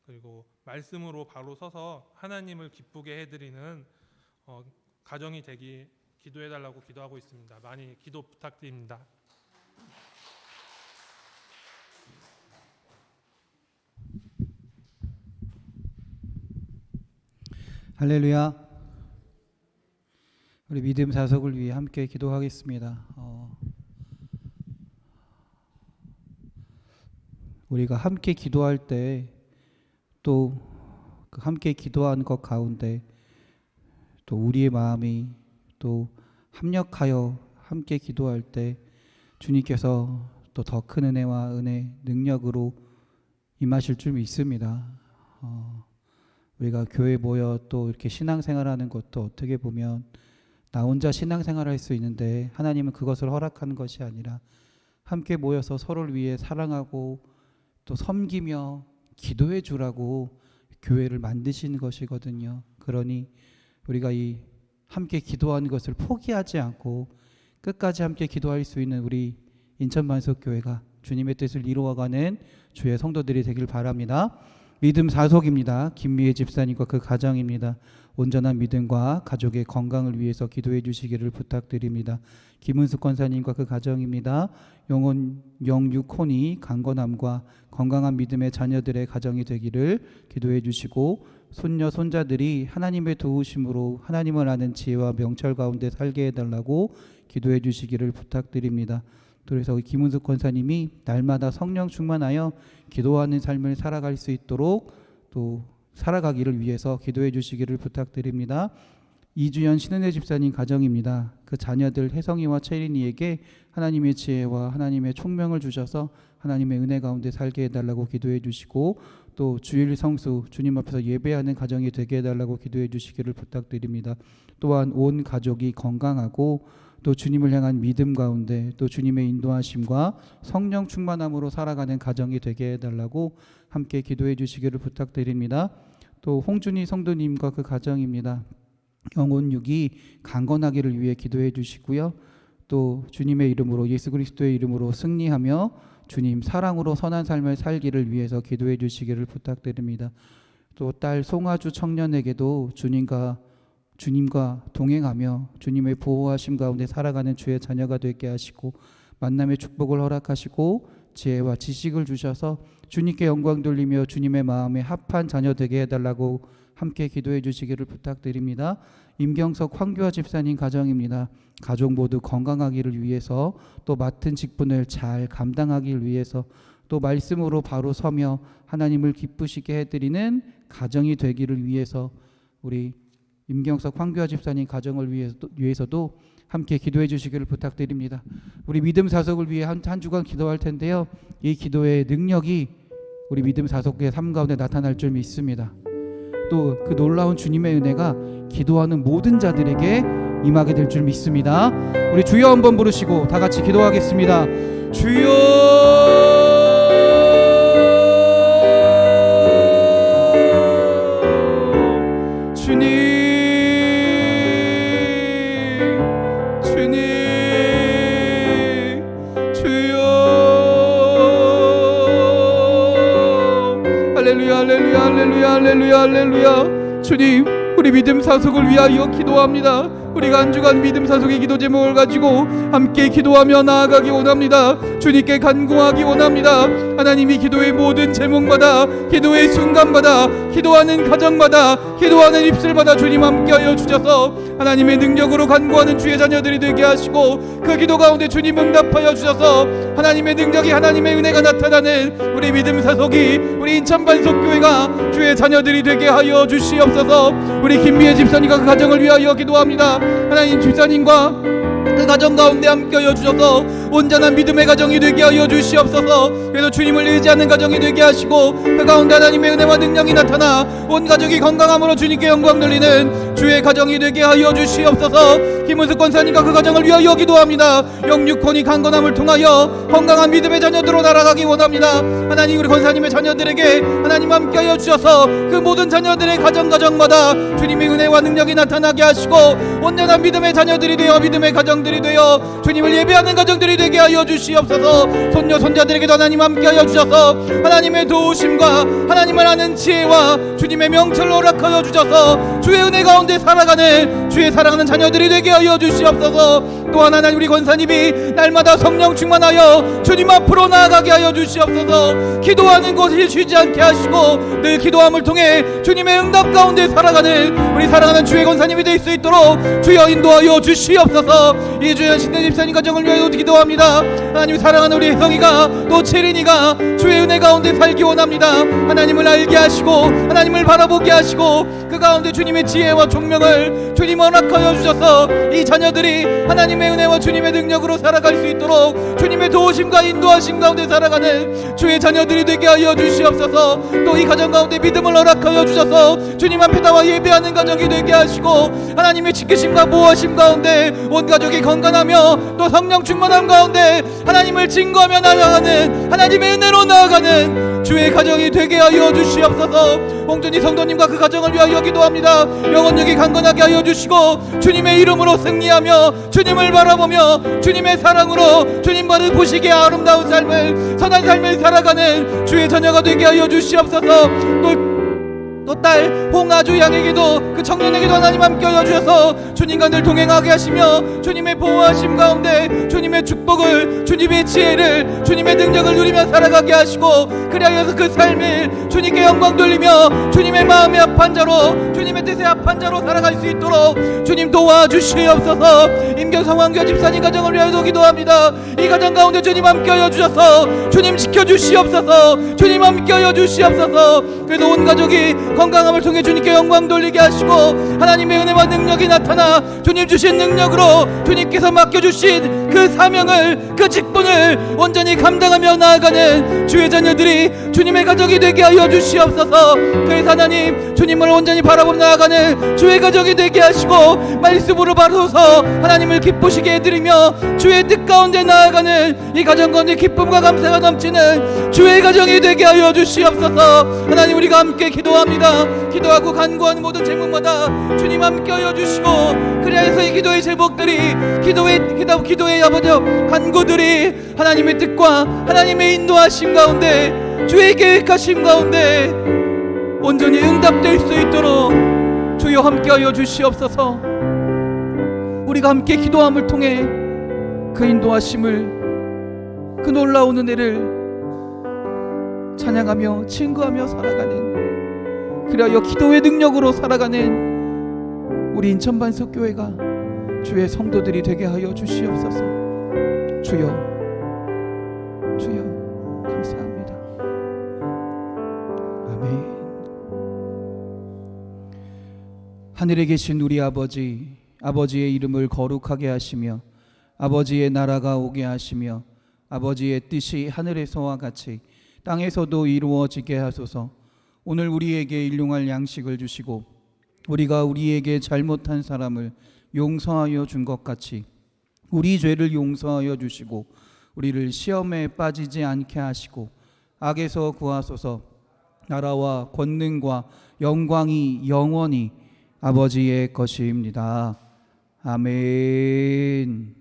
그리고 말씀으로 바로 서서 하나님을 기쁘게 해드리는 가정이 되기 기도해달라고 기도하고 있습니다. 많이 기도 부탁드립니다. 할렐루야. 우리 믿음 사속을 위해 함께 기도하겠습니다. 우리가 함께 기도할 때 또 그 함께 기도하는 것 가운데 또 우리의 마음이 또 합력하여 함께 기도할 때 주님께서 또 더 큰 은혜와 능력으로 임하실 줄 믿습니다. 우리가 교회 모여 또 이렇게 신앙생활하는 것도 어떻게 보면 나 혼자 신앙생활할 수 있는데 하나님은 그것을 허락하는 것이 아니라 함께 모여서 서로를 위해 사랑하고 또 섬기며 기도해 주라고 교회를 만드시는 것이거든요. 그러니 우리가 이 함께 기도하는 것을 포기하지 않고 끝까지 함께 기도할 수 있는 우리 인천만석교회가 주님의 뜻을 이루어가는 주의 성도들이 되길 바랍니다. 믿음 사속입니다. 김미애 집사님과 그 가정입니다. 온전한 믿음과 가족의 건강을 위해서 기도해 주시기를 부탁드립니다. 김은숙 권사님과 그 가정입니다. 영육혼이 강건함과 건강한 믿음의 자녀들의 가정이 되기를 기도해 주시고, 손녀 손자들이 하나님의 도우심으로 하나님을 아는 지혜와 명철 가운데 살게 해달라고 기도해 주시기를 부탁드립니다. 그래서 김은숙 권사님이 날마다 성령 충만하여 기도하는 삶을 살아갈 수 있도록 또 살아가기를 위해서 기도해 주시기를 부탁드립니다. 이주연 신은혜 집사님 가정입니다. 그 자녀들 혜성이와 채린이에게 하나님의 지혜와 하나님의 총명을 주셔서 하나님의 은혜 가운데 살게 해달라고 기도해 주시고, 또 주일 성수 주님 앞에서 예배하는 가정이 되게 해달라고 기도해 주시기를 부탁드립니다. 또한 온 가족이 건강하고 또 주님을 향한 믿음 가운데 또 주님의 인도하심과 성령 충만함으로 살아가는 가정이 되게 해달라고 함께 기도해 주시기를 부탁드립니다. 또 홍준희 성도님과 그 가정입니다. 영혼육이 강건하기를 위해 기도해 주시고요. 또 주님의 이름으로 예수 그리스도의 이름으로 승리하며 주님 사랑으로 선한 삶을 살기를 위해서 기도해 주시기를 부탁드립니다. 또 딸 송아주 청년에게도 주님과 동행하며 주님의 보호하심 가운데 살아가는 주의 자녀가 되게 하시고 만남의 축복을 허락하시고 지혜와 지식을 주셔서 주님께 영광 돌리며 주님의 마음에 합한 자녀 되게 해달라고 함께 기도해 주시기를 부탁드립니다. 임경석 황교아 집사님 가정입니다. 가족 모두 건강하기를 위해서 또 맡은 직분을 잘 감당하기 위해서 또 말씀으로 바로 서며 하나님을 기쁘시게 해드리는 가정이 되기를 위해서 우리 임경석 황교아 집사님 가정을 위해서도 함께 기도해 주시기를 부탁드립니다. 우리 믿음 사속을 위해 한 주간 기도할 텐데요. 이 기도의 능력이 우리 믿음 사속의 삶 가운데 나타날 줄 믿습니다. 또 그 놀라운 주님의 은혜가 기도하는 모든 자들에게 임하게 될 줄 믿습니다. 우리 주여 한번 부르시고 다 같이 기도하겠습니다. 주여 주님 주여 할렐루야 할렐루야 할렐루야 할렐루야 할렐루야. 주님 우리 믿음 사속을 위하여 기도합니다. 우리가 한 주간 믿음 사속의 기도 제목을 가지고 함께 기도하며 나아가기 원합니다. 주님께 간구하기 원합니다. 하나님이 기도의 모든 제목마다 기도의 순간마다 기도하는 가정마다 기도하는 입술마다 주님 함께하여 주셔서 하나님의 능력으로 간구하는 주의 자녀들이 되게 하시고 그 기도 가운데 주님 응답하여 주셔서 하나님의 능력이 하나님의 은혜가 나타나는 우리 믿음 사속이 우리 인천 반석교회가 주의 자녀들이 되게 하여 주시옵소서. 우리 김미애 집사님과 그 가정을 위하여 기도합니다. 하나님 집사님과 그 가정 가운데 함께하여 주셔서 온전한 믿음의 가정이 되게 하여 주시옵소서. 그래서 주님을 의지하는 가정이 되게 하시고 그 가운데 하나님의 은혜와 능력이 나타나 온 가족이 건강함으로 주님께 영광 돌리는 주의 가정이 되게 하여 주시옵소서. 김은숙 권사님과 그 가정을 위하여 기도합니다. 영육혼이 강건함을 통하여 건강한 믿음의 자녀들로 날아가기 원합니다. 하나님 우리 권사님의 자녀들에게 하나님 함께하여 주셔서 그 모든 자녀들의 가정마다 주님의 은혜와 능력이 나타나게 하시고 온전한 믿음의 자녀들이 되어 믿음의 가정들이 되어 주님을 예배하는 가정들이 되게 하여 주시옵소서. 손녀 손자들에게도 하나님 함께하여 주셔서 하나님의 도우심과 하나님을 아는 지혜와 주님의 명철을 허락하여 주셔서 주의 은혜 가운데 살아가는 주의 사랑하는 자녀들이 되게 하여 주시옵소서. 또한 하나님 우리 권사님이 날마다 성령 충만하여 주님 앞으로 나아가게 하여 주시옵소서. 기도하는 것이 쉬지 않게 하시고 늘 기도함을 통해 주님의 응답 가운데 살아가는 우리 사랑하는 주의 권사님이 될 수 있도록 주여 인도하여 주시옵소서. 이주연 신대 집사님 가정을 위하여 기도합니다. 하나님 사랑하는 우리 혜성이가 또 채린이가 주의 은혜 가운데 살기 원합니다. 하나님을 알게 하시고 하나님을 바라보게 하시고 그 가운데 주님의 지혜와 총명을 주님 허락하여 주셔서 이 자녀들이 하나님의 은혜와 주님의 능력으로 살아갈 수 있도록 주님의 도우심과 인도하심 가운데 살아가는 주의 자녀들이 되게 하여 주시옵소서. 또 이 가정 가운데 믿음을 허락하여 주셔서 주님 앞에 나와 예배하는 가정이 되게 하시고 하나님의 지키심과 보호하심 가운데 온 가족이 건강하며 또 성령 충만함 가운데 하나님을 증거하며 나아가는 하나님의 은혜로 나아가는 주의 가정이 되게 하여 주시옵소서. 홍준희 성도님과 그 가정을 위하여 기도합니다. 영혼력이 강건하게 하여 주시고 주님의 이름으로 승리하며 주님을 바라보며 주님의 사랑으로 주님만을 보시기에 아름다운 삶을 선한 삶을 살아가는 주의 자녀가 되게 하여 주시옵소서. 또 딸 홍아주 양에게도 그 청년에게도 하나님 함께하여 주셔서 주님과 늘 동행하게 하시며 주님의 보호하심 가운데 주님의 축복을 주님의 지혜를 주님의 능력을 누리며 살아가게 하시고 그리하여서 그 삶을 주님께 영광 돌리며 주님의 마음에 합한 자로 주님의 뜻에 합한 자로 살아갈 수 있도록 주님 도와주시옵소서. 임경성 황교아 집사님 가정을 위하여 기도합니다. 이 가정 가운데 주님 함께하여 주셔서 주님 지켜주시옵소서. 주님 함께하여 주시옵소서. 그래서 온 가족이 건강함을 통해 주님께 영광 돌리게 하시고 하나님의 은혜와 능력이 나타나 주님 주신 능력으로 주님께서 맡겨주신 그 사명을, 그 직분을 온전히 감당하며 나아가는 주의 자녀들이 주님의 가족이 되게 하여 주시옵소서. 그래서 하나님, 주님을 온전히 바라보며 나아가는 주의 가족이 되게 하시고 말씀으로 바로서 하나님을 기쁘시게 해드리며 주의 뜻 가운데 나아가는 이 가정 가운데 기쁨과 감사가 넘치는 주의 가정이 되게 하여 주시옵소서. 하나님, 우리가 함께 기도합니다. 기도하고 간구하는 모든 제목마다 주님 함께 하여 주시고, 그래서 이 기도의 제목들이 기도의 아버지 간구들이 하나님의 뜻과 하나님의 인도하심 가운데, 주의 계획하심 가운데 온전히 응답될 수 있도록 주여 함께하여 주시옵소서. 우리가 함께 기도함을 통해 그 인도하심을, 그 놀라운 은혜를 찬양하며 증거하며 살아가는, 그리하여 기도의 능력으로 살아가는 우리 인천반석교회가 주의 성도들이 되게 하여 주시옵소서. 주여 감사합니다. 아멘. 하늘에 계신 우리 아버지, 아버지의 이름을 거룩하게 하시며 아버지의 나라가 오게 하시며 아버지의 뜻이 하늘에서와 같이 땅에서도 이루어지게 하소서. 오늘 우리에게 일용할 양식을 주시고 우리가 우리에게 잘못한 사람을 용서하여 준 것 같이 우리 죄를 용서하여 주시고 우리를 시험에 빠지지 않게 하시고 악에서 구하소서. 나라와 권능과 영광이 영원히 아버지의 것입니다. 아멘.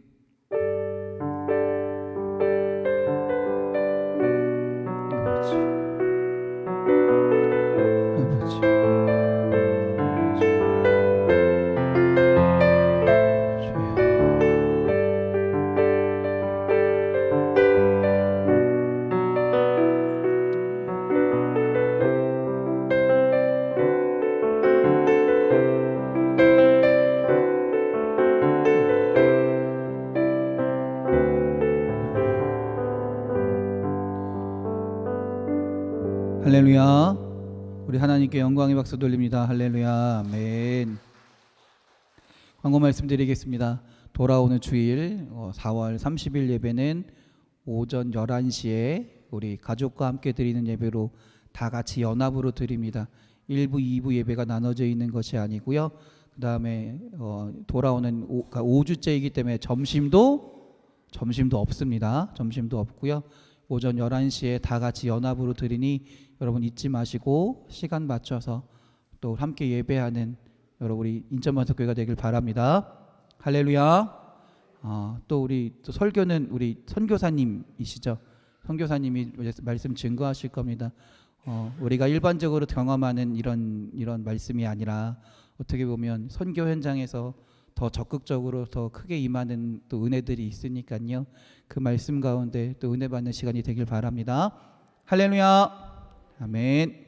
할렐루야. 우리 하나님께 영광의 박수 돌립니다. 할렐루야. 아멘. 광고 말씀드리겠습니다. 돌아오는 주일 4월 30일 예배는 오전 11시에 우리 가족과 함께 드리는 예배로 다 같이 연합으로 드립니다. 1부, 2부 예배가 나눠져 있는 것이 아니고요. 그 다음에 돌아오는 5주째이기 때문에 점심도 없습니다. 점심도 없고요. 오전 11시에 다 같이 연합으로 드리니 여러분 잊지 마시고 시간 맞춰서 또 함께 예배하는 여러분 우리 인천반석교회가 되길 바랍니다. 할렐루야. 또 우리 또 설교는 우리 선교사님이시죠. 선교사님이 말씀 증거하실 겁니다. 우리가 일반적으로 경험하는 이런 말씀이 아니라 어떻게 보면 선교 현장에서 더 적극적으로 더 크게 임하는 또 은혜들이 있으니까요. 그 말씀 가운데 또 은혜 받는 시간이 되길 바랍니다. 할렐루야. 아멘.